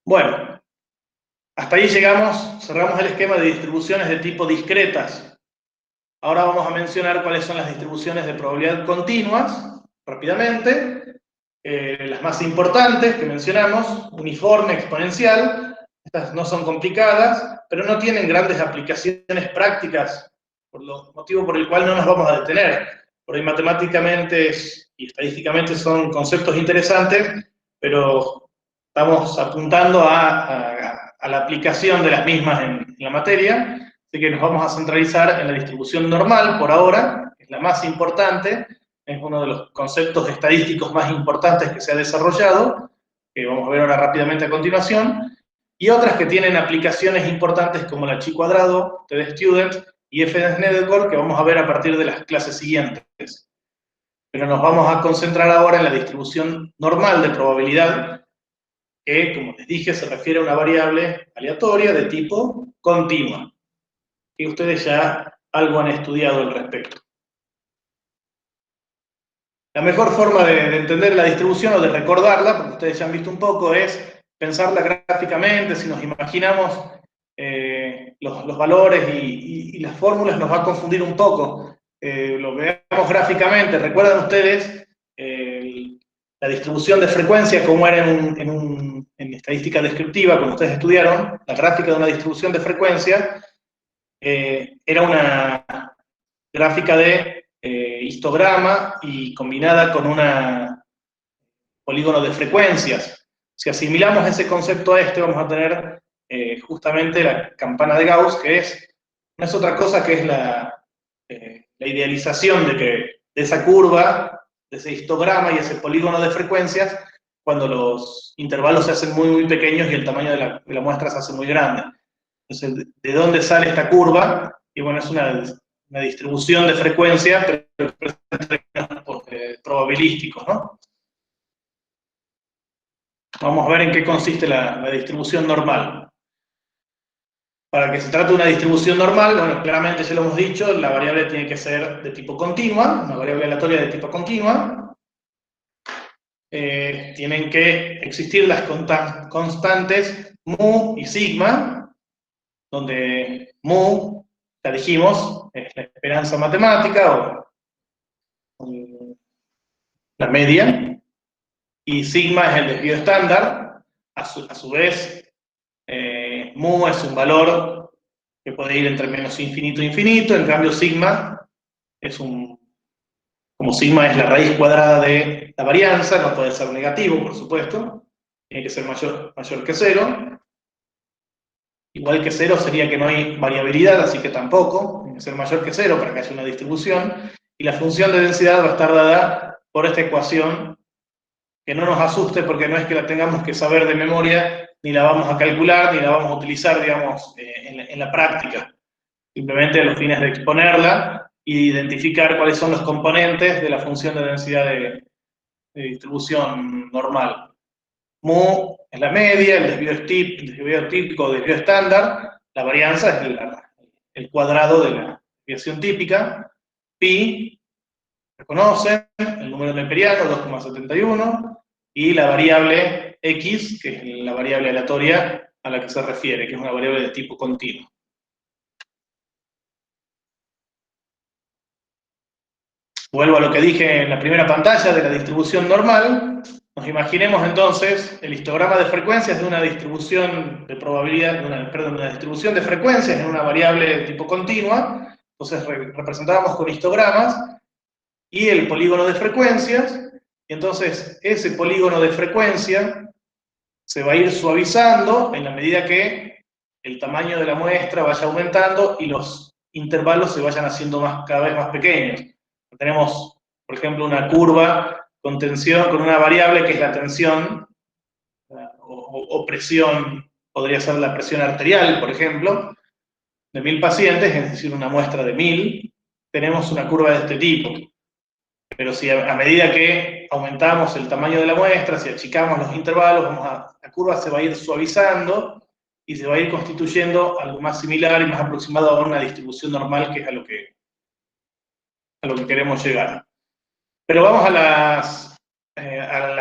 Bueno, hasta ahí llegamos, cerramos el esquema de distribuciones de tipo discretas. Ahora vamos a mencionar cuáles son las distribuciones de probabilidad continuas, rápidamente. Las más importantes que mencionamos, uniforme, exponencial. Estas no son complicadas, pero no tienen grandes aplicaciones prácticas, por lo motivo por el cual no nos vamos a detener. Por ahí matemáticamente y estadísticamente son conceptos interesantes, pero estamos apuntando a la aplicación de las mismas en la materia. Así que nos vamos a centralizar en la distribución normal por ahora, que es la más importante, es uno de los conceptos estadísticos más importantes que se ha desarrollado, que vamos a ver ahora rápidamente a continuación, y otras que tienen aplicaciones importantes como la chi cuadrado, TD-Student y FNet Network, que vamos a ver a partir de las clases siguientes. Pero nos vamos a concentrar ahora en la distribución normal de probabilidad, que, como les dije, se refiere a una variable aleatoria de tipo continua, que ustedes ya algo han estudiado al respecto. La mejor forma de entender la distribución o de recordarla, porque ustedes ya han visto un poco, es pensarla gráficamente. Si nos imaginamos los valores y las fórmulas, nos va a confundir un poco. Lo veamos gráficamente. ¿Recuerdan ustedes la distribución de frecuencia como era en estadística descriptiva, cuando ustedes estudiaron? La gráfica de una distribución de frecuencia era una gráfica de histograma y combinada con un polígono de frecuencias. Si asimilamos ese concepto a este, vamos a tener justamente la campana de Gauss, que no es otra cosa que es la idealización de esa curva, de ese histograma y ese polígono de frecuencias, cuando los intervalos se hacen muy, muy pequeños y el tamaño de la muestra se hace muy grande. Entonces, ¿de dónde sale esta curva? Y bueno, es una distribución de frecuencia, pero en términos probabilísticos, ¿no? Vamos a ver en qué consiste la distribución normal. Para que se trate de una distribución normal, bueno, claramente ya lo hemos dicho, la variable tiene que ser de tipo continua, una variable aleatoria de tipo continua. Tienen que existir las constantes mu y sigma, donde mu, ya dijimos, es la esperanza matemática o la media, y sigma es el desvío estándar. A su vez, mu es un valor que puede ir entre menos infinito e infinito. En cambio, sigma es como sigma es la raíz cuadrada de la varianza, no puede ser negativo, por supuesto, tiene que ser mayor que cero. Igual que cero sería que no hay variabilidad, así que tampoco, tiene que ser mayor que cero para que haya una distribución. Y la función de densidad va a estar dada por esta ecuación, que no nos asuste porque no es que la tengamos que saber de memoria, ni la vamos a calcular, ni la vamos a utilizar, digamos, en la práctica. Simplemente a los fines de exponerla e identificar cuáles son los componentes de la función de densidad de distribución normal. Mu es la media, el desvío típico o desvío estándar, la varianza es el cuadrado de la desviación típica, pi, reconocen, el número neperiano, 2,71, y la variable x, que es la variable aleatoria a la que se refiere, que es una variable de tipo continuo. Vuelvo a lo que dije en la primera pantalla de la distribución normal. Nos imaginemos entonces el histograma de frecuencias de una distribución de probabilidad, una distribución de frecuencias en una variable de tipo continua. Entonces representábamos con histogramas y el polígono de frecuencias. Y entonces ese polígono de frecuencia se va a ir suavizando en la medida que el tamaño de la muestra vaya aumentando y los intervalos se vayan haciendo cada vez más pequeños. Tenemos, por ejemplo, una curva con tensión, con una variable que es la tensión o presión, podría ser la presión arterial, por ejemplo, de 1000 pacientes, es decir, una muestra de 1000, tenemos una curva de este tipo. Pero si a medida que aumentamos el tamaño de la muestra, si achicamos los intervalos, la curva se va a ir suavizando y se va a ir constituyendo algo más similar y más aproximado a una distribución normal, que es a lo que queremos llegar. Pero vamos a las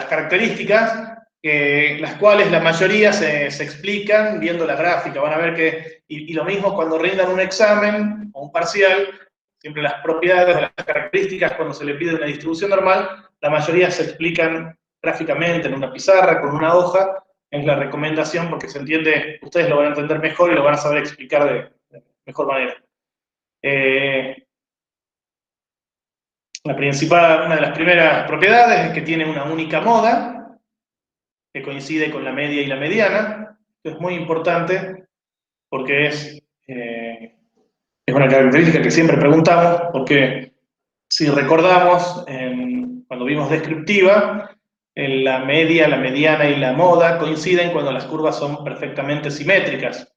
características, las cuales la mayoría se explican viendo la gráfica. Van a ver que, y lo mismo cuando rindan un examen o un parcial, siempre las propiedades o las características cuando se le pide una distribución normal, la mayoría se explican gráficamente en una pizarra, con una hoja. Es la recomendación porque se entiende, ustedes lo van a entender mejor y lo van a saber explicar de mejor manera. Una de las primeras propiedades es que tiene una única moda, que coincide con la media y la mediana. Esto es muy importante porque es una característica que siempre preguntamos, porque Si recordamos, cuando vimos descriptiva, la media, la mediana y la moda coinciden cuando las curvas son perfectamente simétricas.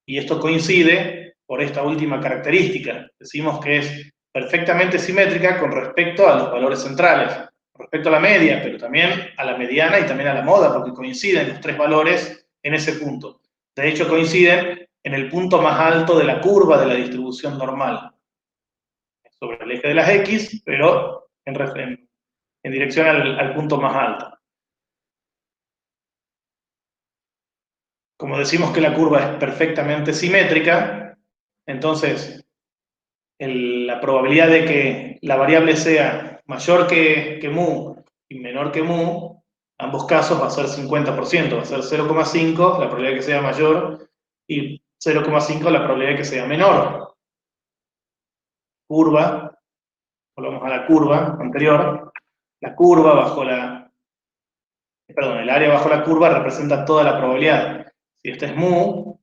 Y esto coincide por esta última característica. Decimos que es perfectamente simétrica con respecto a los valores centrales, con respecto a la media, pero también a la mediana y también a la moda, porque coinciden los tres valores en ese punto. De hecho, coinciden en el punto más alto de la curva de la distribución normal, sobre el eje de las X, pero en dirección al punto más alto. Como decimos que la curva es perfectamente simétrica, entonces la probabilidad de que la variable sea mayor que mu y menor que mu, ambos casos va a ser 50%, va a ser 0,5 la probabilidad de que sea mayor y 0,5 la probabilidad de que sea menor. Curva, volvamos a la curva anterior, la curva bajo el área bajo la curva representa toda la probabilidad. Si esta es mu,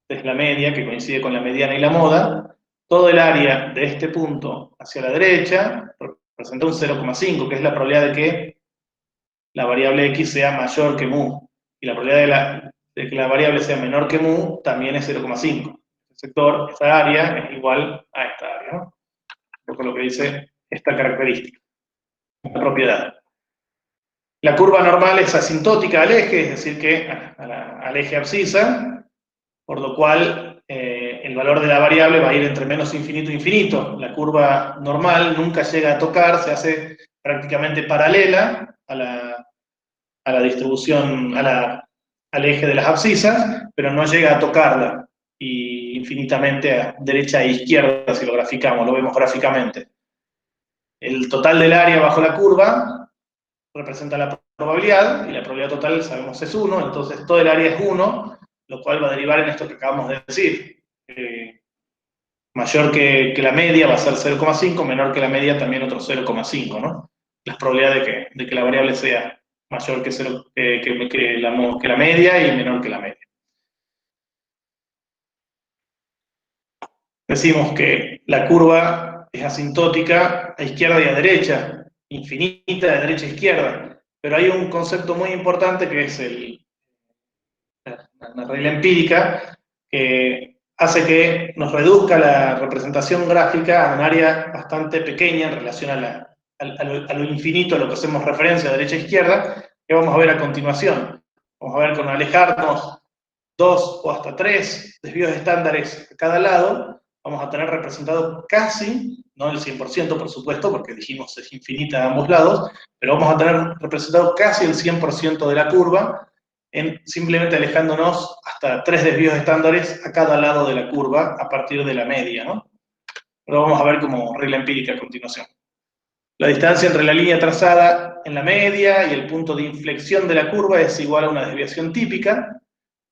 esta es la media, que coincide con la mediana y la moda, todo el área de este punto hacia la derecha representa un 0,5, que es la probabilidad de que la variable x sea mayor que mu. Y la probabilidad de que la variable sea menor que mu también es 0,5. Este sector, esta área, es igual a esta área, ¿no? Por lo que dice esta característica, esta propiedad. La curva normal es asintótica al eje, es decir, que al eje abscisa, por lo cual el valor de la variable va a ir entre menos infinito e infinito. La curva normal nunca llega a tocar, se hace prácticamente paralela a la distribución, al eje de las abscisas, pero no llega a tocarla, y infinitamente a derecha e izquierda, si lo graficamos, lo vemos gráficamente. El total del área bajo la curva representa la probabilidad, y la probabilidad total sabemos es 1, entonces todo el área es 1, lo cual va a derivar en esto que acabamos de decir. Mayor que la media va a ser 0,5, menor que la media también otro 0,5, ¿no? Las probabilidades de que la variable sea mayor que la media y menor que la media. Decimos que la curva es asintótica a izquierda y a derecha, infinita de derecha a izquierda, pero hay un concepto muy importante que es la regla empírica, que hace que nos reduzca la representación gráfica a un área bastante pequeña en relación a lo infinito a lo que hacemos referencia, derecha e izquierda, que vamos a ver a continuación. Vamos a ver con alejarnos 2 o hasta 3 desvíos estándares a cada lado, vamos a tener representado casi, no el 100% por supuesto, porque dijimos es infinita de ambos lados, pero vamos a tener representado casi el 100% de la curva, simplemente alejándonos hasta 3 desvíos estándares a cada lado de la curva a partir de la media, ¿no? Lo vamos a ver como regla empírica a continuación. La distancia entre la línea trazada en la media y el punto de inflexión de la curva es igual a una desviación típica,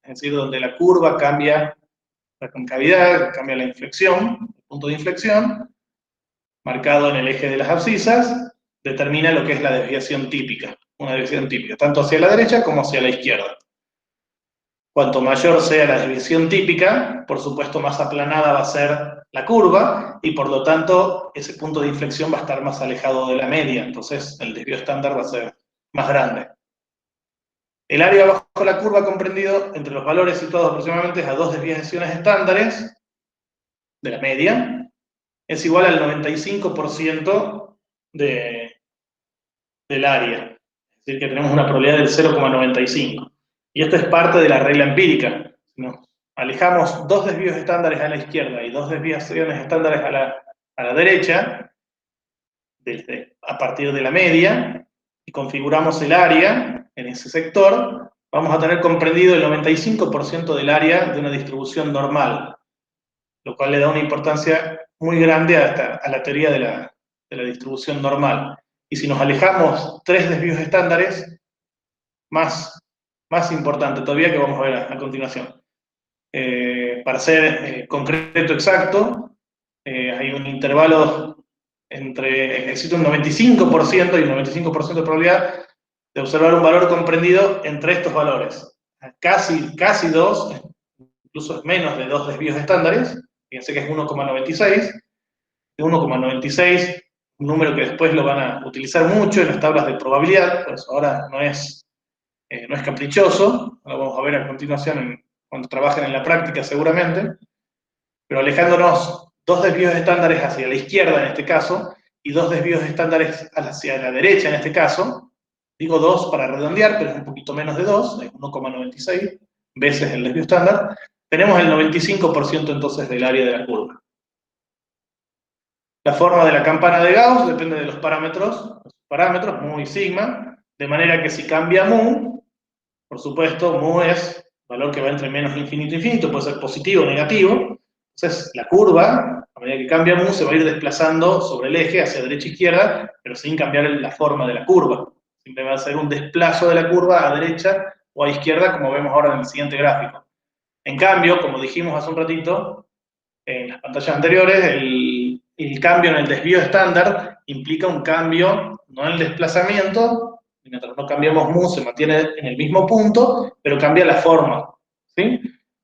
es decir, donde la curva cambia la concavidad, cambia la inflexión, el punto de inflexión, marcado en el eje de las abscisas, determina lo que es la desviación típica, una desviación típica, tanto hacia la derecha como hacia la izquierda. Cuanto mayor sea la desviación típica, por supuesto más aplanada va a ser la curva, y por lo tanto ese punto de inflexión va a estar más alejado de la media, entonces el desvío estándar va a ser más grande. El área bajo la curva comprendido entre los valores situados aproximadamente a 2 desviaciones estándares de la media es igual al 95% del área. Es decir, que tenemos una probabilidad del 0,95. Y esto es parte de la regla empírica. Si nos alejamos 2 desvíos estándares a la izquierda y 2 desviaciones estándares a la derecha, a partir de la media, y configuramos el área en ese sector, vamos a tener comprendido el 95% del área de una distribución normal, lo cual le da una importancia muy grande a la teoría de la distribución normal. Y si nos alejamos 3 desvíos estándares, más importante todavía, que vamos a ver a continuación. Para ser concreto, exacto, hay un intervalo existe un 95% y un 95% de probabilidad de observar un valor comprendido entre estos valores. Casi 2, incluso menos de 2 desvíos estándares, fíjense que es 1,96, de 1,96, un número que después lo van a utilizar mucho en las tablas de probabilidad, por eso ahora no es caprichoso, lo vamos a ver a continuación cuando trabajen en la práctica seguramente, pero alejándonos 2 desvíos estándares hacia la izquierda en este caso, y 2 desvíos estándares hacia la derecha en este caso, digo 2 para redondear, pero es un poquito menos de 2, es 1,96 veces el desvío estándar, tenemos el 95% entonces del área de la curva. La forma de la campana de Gauss depende de los parámetros, mu y sigma, de manera que si cambia mu, por supuesto, mu es valor que va entre menos infinito e infinito, puede ser positivo o negativo. Entonces, la curva, a medida que cambia mu, se va a ir desplazando sobre el eje hacia derecha e izquierda, pero sin cambiar la forma de la curva. Siempre va a ser un desplazo de la curva a derecha o a izquierda, como vemos ahora en el siguiente gráfico. En cambio, como dijimos hace un ratito, en las pantallas anteriores, el cambio en el desvío estándar implica un cambio, no en el desplazamiento, mientras no cambiamos mu se mantiene en el mismo punto, pero cambia la forma, ¿sí?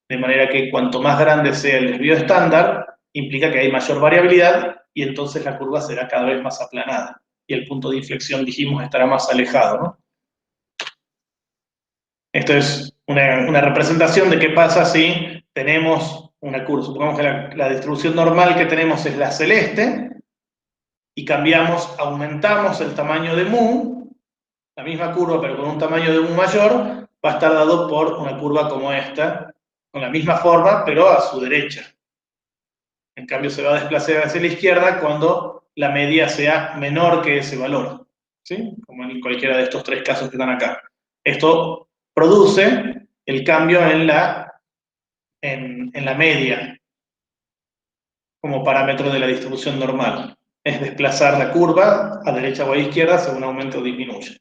De manera que cuanto más grande sea el desvío estándar, implica que hay mayor variabilidad y entonces la curva será cada vez más aplanada. Y el punto de inflexión, dijimos, estará más alejado, ¿no? Esto es una representación de qué pasa si tenemos una curva. Supongamos que la distribución normal que tenemos es la celeste y aumentamos el tamaño de mu, la misma curva pero con un tamaño de mu mayor, va a estar dado por una curva como esta, con la misma forma pero a su derecha. En cambio se va a desplazar hacia la izquierda cuando la media sea menor que ese valor, ¿sí? Como en cualquiera de estos 3 casos que están acá. Esto produce el cambio en la media como parámetro de la distribución normal. Es desplazar la curva a derecha o a izquierda según aumente o disminuye.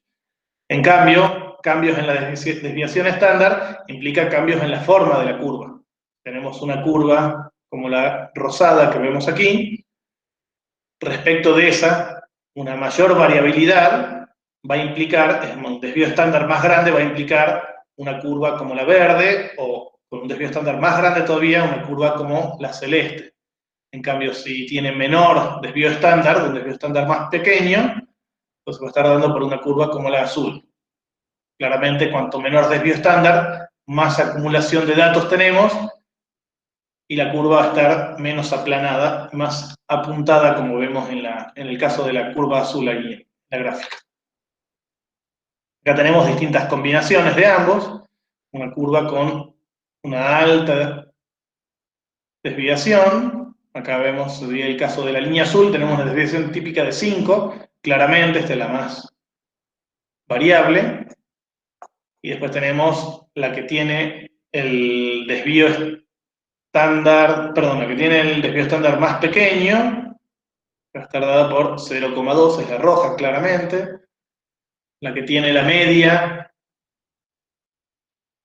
En cambio, cambios en la desviación estándar implica cambios en la forma de la curva. Tenemos una curva como la rosada que vemos aquí. Respecto de esa, una mayor variabilidad va a implicar, un desvío estándar más grande va a implicar una curva como la verde, o con un desvío estándar más grande todavía, una curva como la celeste. En cambio, si tiene menor desvío estándar, un desvío estándar más pequeño, pues va a estar dando por una curva como la azul. Claramente, cuanto menor desvío estándar, más acumulación de datos tenemos, y la curva va a estar menos aplanada, más apuntada, como vemos en el caso de la curva azul aquí en la gráfica. Acá tenemos distintas combinaciones de ambos, una curva con una alta desviación, acá vemos el caso de la línea azul, tenemos una desviación típica de 5, claramente esta es la más variable, y después tenemos la que tiene el desvío estándar, perdón, la que tiene el desvío estándar más pequeño, va a estar dada por 0,2, es la roja claramente, la que tiene la media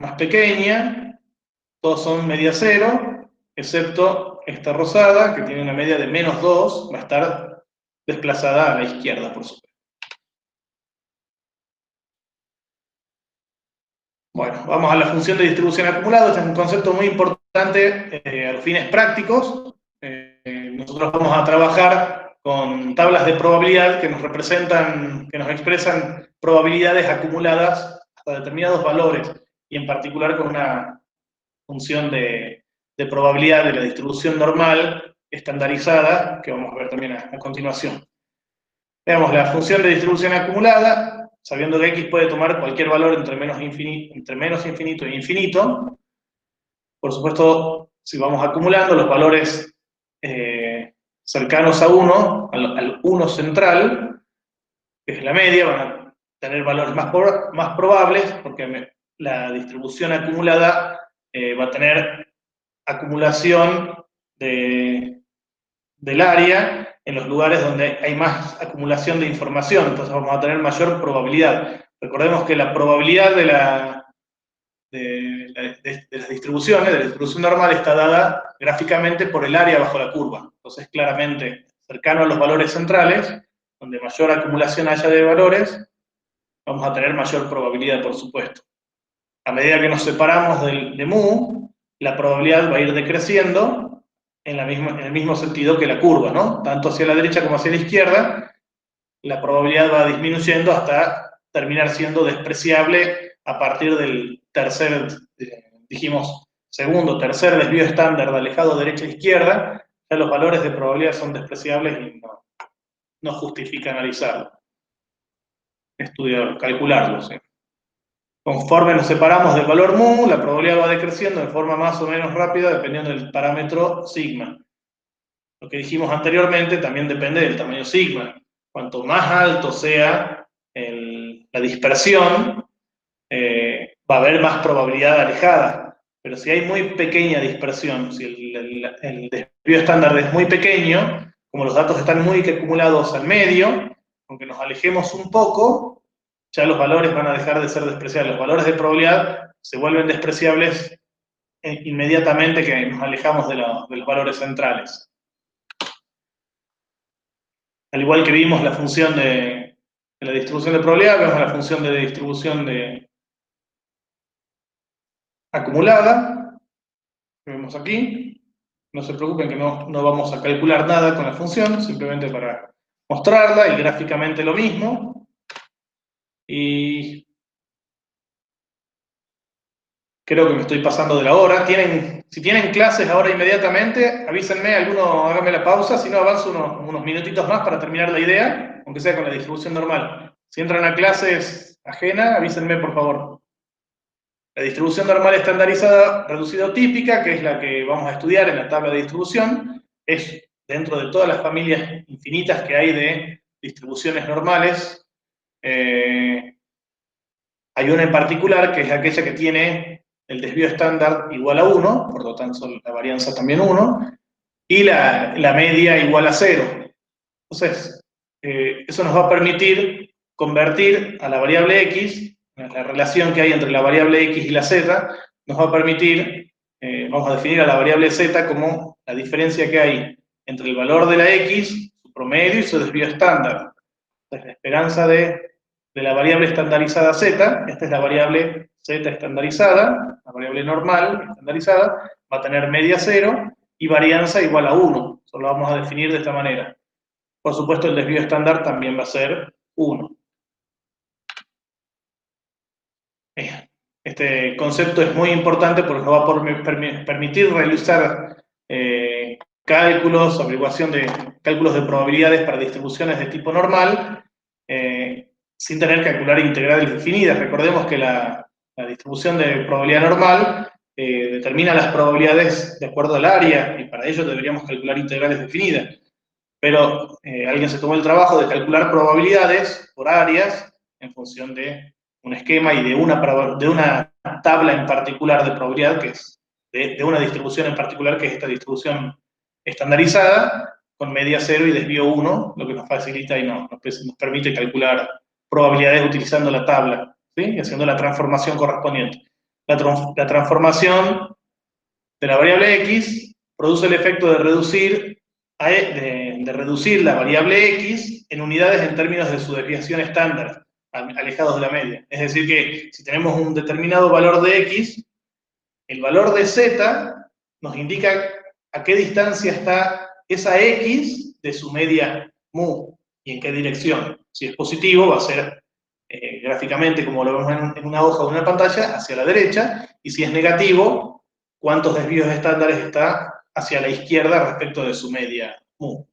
más pequeña, todos son media 0, excepto esta rosada, que tiene una media de menos 2, va a estar desplazada a la izquierda, por supuesto. Bueno, vamos a la función de distribución acumulada. Este es un concepto muy importante a los fines prácticos. Nosotros vamos a trabajar con tablas de probabilidad que nos representan, que nos expresan probabilidades acumuladas hasta determinados valores, y en particular con una función de probabilidad de la distribución normal estandarizada, que vamos a ver también a continuación. Veamos la función de distribución acumulada, sabiendo que x puede tomar cualquier valor entre menos infinito e infinito. Por supuesto, si vamos acumulando los valores cercanos a 1, al 1 central, que es la media, van a tener valores más probables, porque la distribución acumulada va a tener acumulación del área en los lugares donde hay más acumulación de información, entonces vamos a tener mayor probabilidad. Recordemos que la probabilidad de las distribuciones, de la distribución normal, está dada gráficamente por el área bajo la curva. Entonces, claramente, cercano a los valores centrales, donde mayor acumulación haya de valores, vamos a tener mayor probabilidad, por supuesto. A medida que nos separamos de mu, la probabilidad va a ir decreciendo en el mismo sentido que la curva, ¿no? Tanto hacia la derecha como hacia la izquierda, la probabilidad va disminuyendo hasta terminar siendo despreciable a partir del tercer, dijimos, segundo, tercer desvío estándar de alejado derecha-izquierda, ya los valores de probabilidad son despreciables y no justifica analizarlo, calcularlo, ¿sí? Conforme nos separamos del valor mu, la probabilidad va decreciendo de forma más o menos rápida dependiendo del parámetro sigma. Lo que dijimos anteriormente también depende del tamaño sigma. Cuanto más alto sea la dispersión, va a haber más probabilidad alejada. Pero si hay muy pequeña dispersión, si el desvío estándar es muy pequeño, como los datos están muy acumulados al medio, aunque nos alejemos un poco, ya los valores van a dejar de ser despreciables. Los valores de probabilidad se vuelven despreciables inmediatamente que nos alejamos de los valores centrales. Al igual que vimos la función de la distribución de probabilidad, vemos la función de distribución acumulada, que vemos aquí. No se preocupen que no vamos a calcular nada con la función, simplemente para mostrarla, y gráficamente lo mismo. Y creo que me estoy pasando de la hora. Si tienen clases ahora inmediatamente, avísenme, alguno hágame la pausa, si no avanzo unos minutitos más para terminar la idea, aunque sea con la distribución normal. Si entran a clases ajenas, avísenme por favor. La distribución normal estandarizada reducida o típica, que es la que vamos a estudiar en la tabla de distribución, es dentro de todas las familias infinitas que hay de distribuciones normales. Hay una en particular que es aquella que tiene el desvío estándar igual a 1, por lo tanto la varianza también 1, y la media igual a 0. Entonces, eso nos va a permitir convertir a la variable x, la relación que hay entre la variable x y la z, nos va a permitir, vamos a definir a la variable z como la diferencia que hay entre el valor de la x, su promedio y su desvío estándar. Entonces, la esperanza de la variable estandarizada z, esta es la variable z estandarizada, la variable normal estandarizada, va a tener media 0 y varianza igual a 1. Eso lo vamos a definir de esta manera. Por supuesto, el desvío estándar también va a ser 1. Este concepto es muy importante porque nos va a permitir realizar cálculos, averiguación de cálculos de probabilidades para distribuciones de tipo normal, sin tener que calcular integrales definidas. Recordemos que la distribución de probabilidad normal determina las probabilidades de acuerdo al área, y para ello deberíamos calcular integrales definidas. Pero alguien se tomó el trabajo de calcular probabilidades por áreas en función de un esquema y de una tabla en particular de probabilidad, que es de una distribución en particular, que es esta distribución estandarizada, con media 0 y desvío 1, lo que nos facilita y nos permite calcular probabilidades utilizando la tabla, ¿sí? Y haciendo la transformación correspondiente. La transformación de la variable x produce el efecto de reducir la variable x en unidades en términos de su desviación estándar, alejados de la media. Es decir que si tenemos un determinado valor de x, el valor de z nos indica a qué distancia está esa x de su media mu y en qué dirección. Si es positivo, va a ser gráficamente, como lo vemos en una hoja o en una pantalla, hacia la derecha, y si es negativo, cuántos desvíos estándares está hacia la izquierda respecto de su media mu.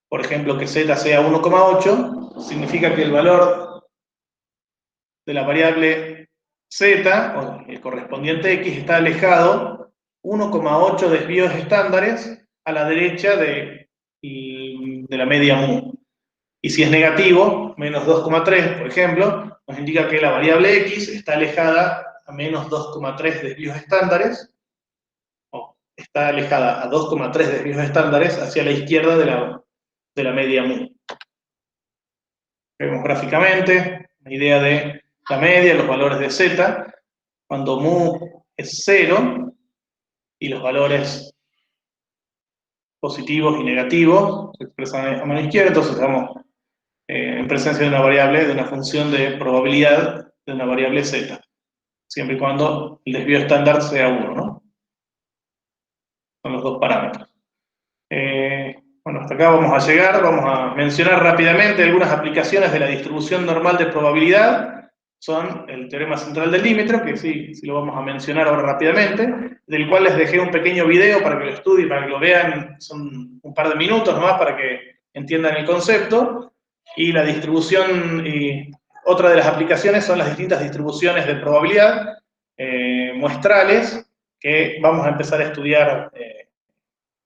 Por ejemplo, que z sea 1,8 significa que el valor de la variable z, o el correspondiente x, está alejado 1,8 desvíos estándares a la derecha de la media mu. Y si es negativo, menos 2,3, por ejemplo, nos indica que la variable x está alejada a menos 2,3 desvíos estándares, o está alejada a 2,3 desvíos estándares hacia la izquierda de la media mu. Vemos gráficamente la idea de la media, los valores de z, cuando mu es 0 y los valores positivos y negativos se expresan a mano izquierda, entonces estamos en presencia de una variable, de una función de probabilidad de una variable z, siempre y cuando el desvío estándar sea 1, ¿no? dos parámetros. Bueno, hasta acá vamos a llegar. Vamos a mencionar rápidamente algunas aplicaciones de la distribución normal de probabilidad. Son el teorema central del límite, que sí lo vamos a mencionar ahora rápidamente, del cual les dejé un pequeño video para que lo estudien, para que lo vean. Son un par de minutos nomás para que entiendan el concepto. Y la distribución, otra de las aplicaciones son las distintas distribuciones de probabilidad muestrales, que vamos a empezar a estudiar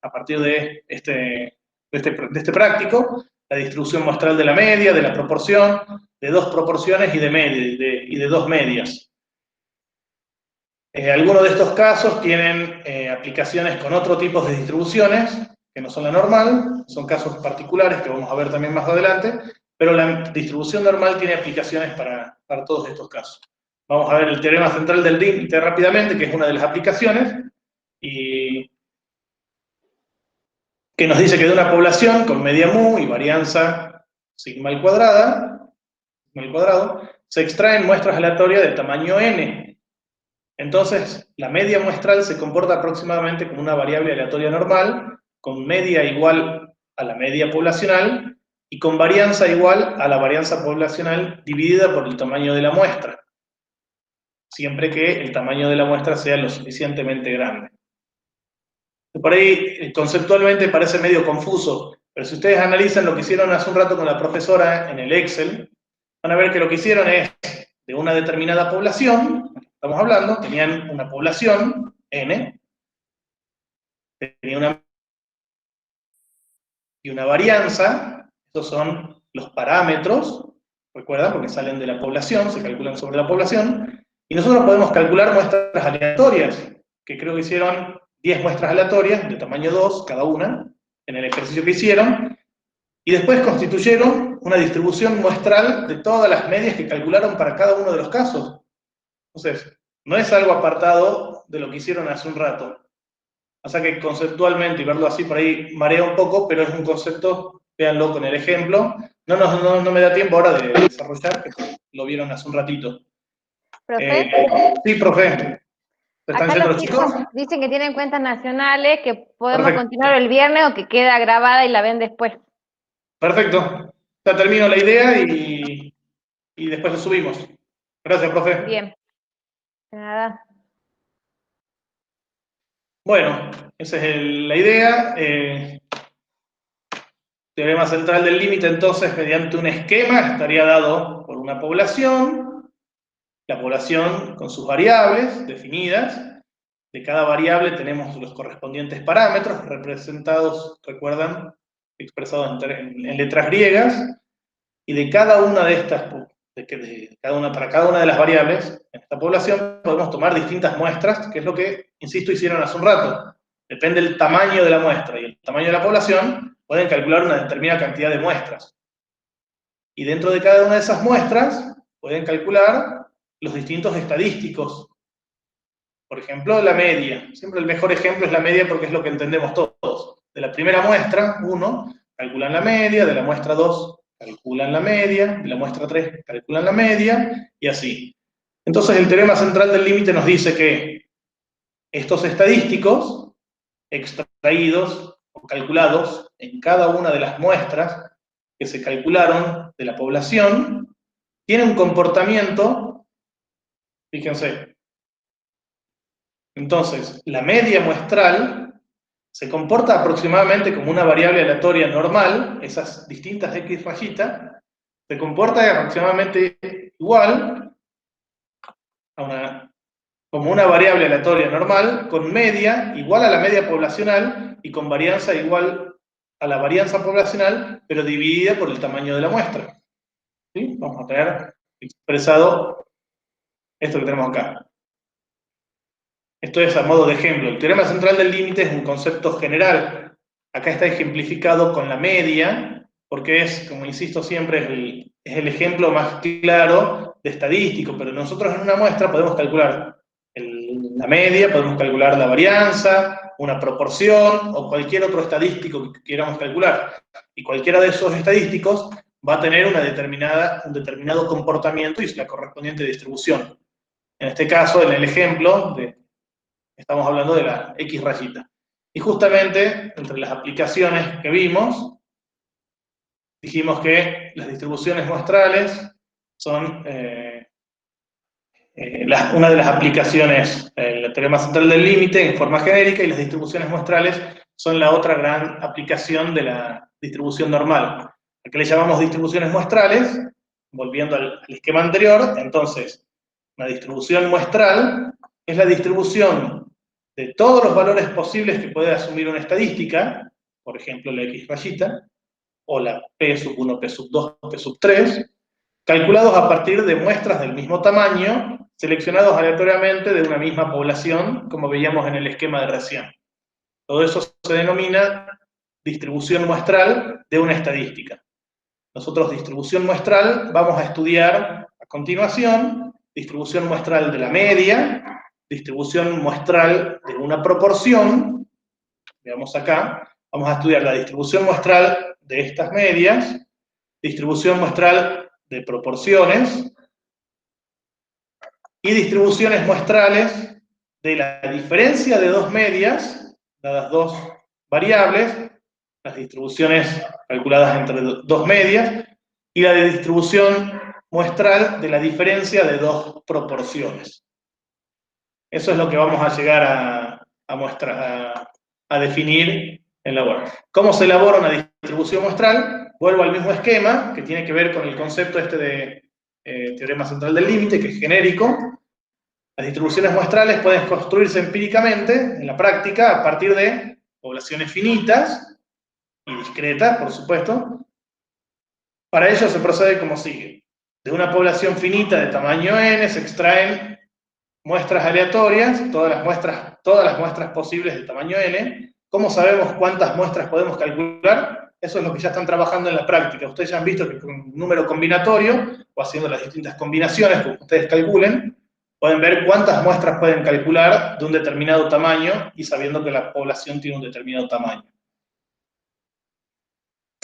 a partir de este práctico, la distribución muestral de la media, de la proporción, de dos proporciones y de dos medias. Algunos de estos casos tienen aplicaciones con otro tipo de distribuciones, que no son la normal, son casos particulares que vamos a ver también más adelante, pero la distribución normal tiene aplicaciones para todos estos casos. Vamos a ver el teorema central del límite rápidamente, que es una de las aplicaciones, y que nos dice que de una población con media mu y varianza sigma al cuadrado, se extraen muestras aleatorias del tamaño n. Entonces, la media muestral se comporta aproximadamente como una variable aleatoria normal, con media igual a la media poblacional y con varianza igual a la varianza poblacional dividida por el tamaño de la muestra, siempre que el tamaño de la muestra sea lo suficientemente grande. Por ahí, conceptualmente parece medio confuso, pero si ustedes analizan lo que hicieron hace un rato con la profesora en el Excel, van a ver que lo que hicieron es, de una determinada población, estamos hablando, tenían una población, n, tenía una varianza, estos son los parámetros, recuerdan, porque salen de la población, se calculan sobre la población, y nosotros podemos calcular muestras aleatorias, que creo que hicieron 10 muestras aleatorias, de tamaño 2 cada una, en el ejercicio que hicieron, y después constituyeron una distribución muestral de todas las medias que calcularon para cada uno de los casos. Entonces, no es algo apartado de lo que hicieron hace un rato. O sea que conceptualmente, y verlo así por ahí marea un poco, pero es un concepto, véanlo con el ejemplo. No me da tiempo ahora de desarrollar, que lo vieron hace un ratito. ¿Profe? Sí, profe. ¿Están Acá yendo los los chicos? dicen que tienen cuentas nacionales, que podemos Perfecto. continuar el viernes o que queda grabada y la ven después. Perfecto. Ya termino la idea y después lo subimos. Gracias, profe. Bien. De nada. Bueno, esa es la idea. Teorema central del límite, entonces, mediante un esquema, estaría dado por una población, la población con sus variables definidas. De cada variable tenemos los correspondientes parámetros representados, recuerdan, expresados en letras griegas, y de cada una de estas, para cada una de las variables en esta población podemos tomar distintas muestras, que es lo que, insisto, hicieron hace un rato. Depende del tamaño de la muestra y el tamaño de la población, pueden calcular una determinada cantidad de muestras. Y dentro de cada una de esas muestras, pueden calcular los distintos estadísticos. Por ejemplo, la media. Siempre el mejor ejemplo es la media porque es lo que entendemos todos. De la primera muestra, 1, calculan la media, de la muestra 2, calculan la media, de la muestra 3, calculan la media, y así. Entonces el teorema central del límite nos dice que estos estadísticos, extraídos o calculados en cada una de las muestras que se calcularon de la población, tienen un comportamiento, fíjense. Entonces, la media muestral se comporta aproximadamente como una variable aleatoria normal, esas distintas X rayitas, se comporta aproximadamente igual como una variable aleatoria normal, con media igual a la media poblacional y con varianza igual a la varianza poblacional, pero dividida por el tamaño de la muestra. ¿Sí? Vamos a tener expresado esto que tenemos acá. Esto es a modo de ejemplo. El teorema central del límite es un concepto general. Acá está ejemplificado con la media, porque es, como insisto siempre, es el ejemplo más claro de estadístico, pero nosotros en una muestra podemos calcular la media, podemos calcular la varianza, una proporción o cualquier otro estadístico que queramos calcular. Y cualquiera de esos estadísticos va a tener un determinado comportamiento y la correspondiente distribución. En este caso, en el ejemplo, estamos hablando de la X rayita. Y justamente, entre las aplicaciones que vimos, dijimos que las distribuciones muestrales son una de las aplicaciones, el teorema central del límite en forma genérica, y las distribuciones muestrales son la otra gran aplicación de la distribución normal. ¿A qué le llamamos distribuciones muestrales? Volviendo al esquema anterior, entonces, una distribución muestral es la distribución de todos los valores posibles que puede asumir una estadística, por ejemplo la X rayita, o la P sub 1, P sub 2, P sub 3, calculados a partir de muestras del mismo tamaño, seleccionados aleatoriamente de una misma población, como veíamos en el esquema de recién. Todo eso se denomina distribución muestral de una estadística. Nosotros distribución muestral vamos a estudiar a continuación, distribución muestral de la media, distribución muestral de una proporción, veamos acá, vamos a estudiar la distribución muestral de estas medias, distribución muestral de proporciones y distribuciones muestrales de la diferencia de dos medias, dadas dos variables, las distribuciones calculadas entre dos medias, y la de distribución muestral de la diferencia de dos proporciones. Eso es lo que vamos a llegar a definir en la web. ¿Cómo se elabora una distribución muestral? Vuelvo al mismo esquema, que tiene que ver con el concepto este de teorema central del límite, que es genérico. Las distribuciones muestrales pueden construirse empíricamente, en la práctica, a partir de poblaciones finitas y discretas, por supuesto. Para ello se procede como sigue. De una población finita de tamaño n se extraen muestras aleatorias, todas las muestras posibles de tamaño n. ¿Cómo sabemos cuántas muestras podemos calcular? Eso es lo que ya están trabajando en la práctica. Ustedes ya han visto que con un número combinatorio, o haciendo las distintas combinaciones que ustedes calculen, pueden ver cuántas muestras pueden calcular de un determinado tamaño, y sabiendo que la población tiene un determinado tamaño.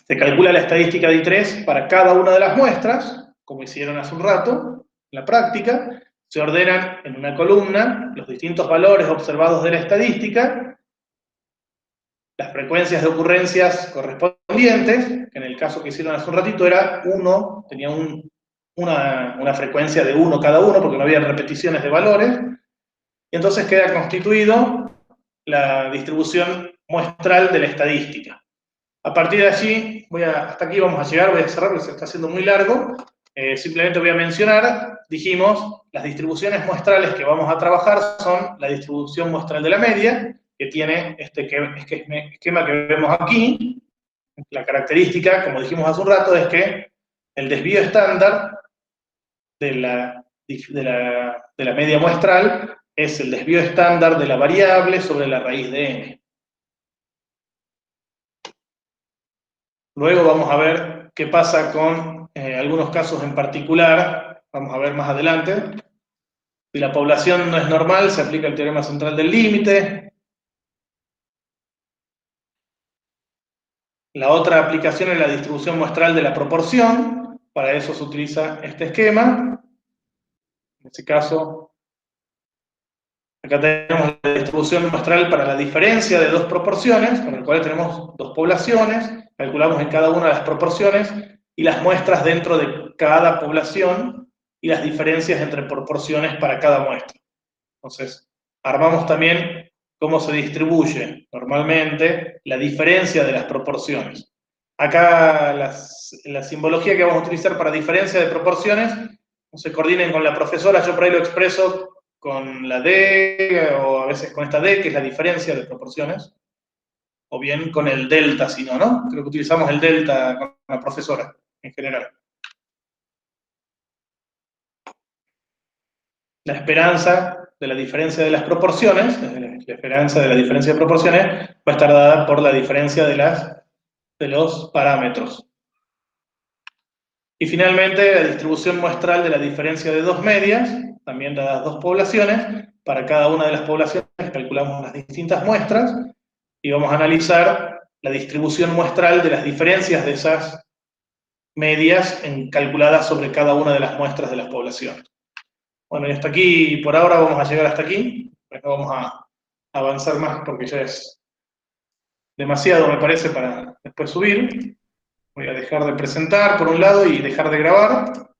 Se calcula la estadística de I3 para cada una de las muestras, como hicieron hace un rato, en la práctica. Se ordenan en una columna los distintos valores observados de la estadística, las frecuencias de ocurrencias correspondientes, que en el caso que hicieron hace un ratito era 1, tenía una frecuencia de 1 cada uno, porque no había repeticiones de valores, y entonces queda constituido la distribución muestral de la estadística. A partir de allí, hasta aquí vamos a llegar, voy a cerrar porque se está haciendo muy largo. Simplemente voy a mencionar, dijimos, las distribuciones muestrales que vamos a trabajar son la distribución muestral de la media, que tiene este esquema que vemos aquí. La característica, como dijimos hace un rato, es que el desvío estándar de la media muestral es el desvío estándar de la variable sobre la raíz de n. Luego vamos a ver qué pasa con algunos casos en particular, vamos a ver más adelante. Si la población no es normal, se aplica el teorema central del límite. La otra aplicación es la distribución muestral de la proporción. Para eso se utiliza este esquema. En este caso, acá tenemos la distribución muestral para la diferencia de dos proporciones, con el cual tenemos dos poblaciones, calculamos en cada una de las proporciones y las muestras dentro de cada población y las diferencias entre proporciones para cada muestra. Entonces, armamos también cómo se distribuye normalmente la diferencia de las proporciones. Acá la simbología que vamos a utilizar para diferencia de proporciones, no se coordinen con la profesora, yo por ahí lo expreso con la D, o a veces con esta D, que es la diferencia de proporciones, o bien con el delta, si no, ¿no? Creo que utilizamos el delta con la profesora, en general. La esperanza de la diferencia de las proporciones, la esperanza de la diferencia de proporciones, va a estar dada por la diferencia de los parámetros. Y finalmente, la distribución muestral de la diferencia de dos medias, también dadas dos poblaciones. Para cada una de las poblaciones calculamos las distintas muestras y vamos a analizar la distribución muestral de las diferencias de esas medias calculadas sobre cada una de las muestras de las poblaciones. Bueno, y hasta aquí, por ahora vamos a llegar hasta aquí. No vamos a avanzar más porque ya es demasiado, me parece, para después subir. Voy a dejar de presentar por un lado y dejar de grabar.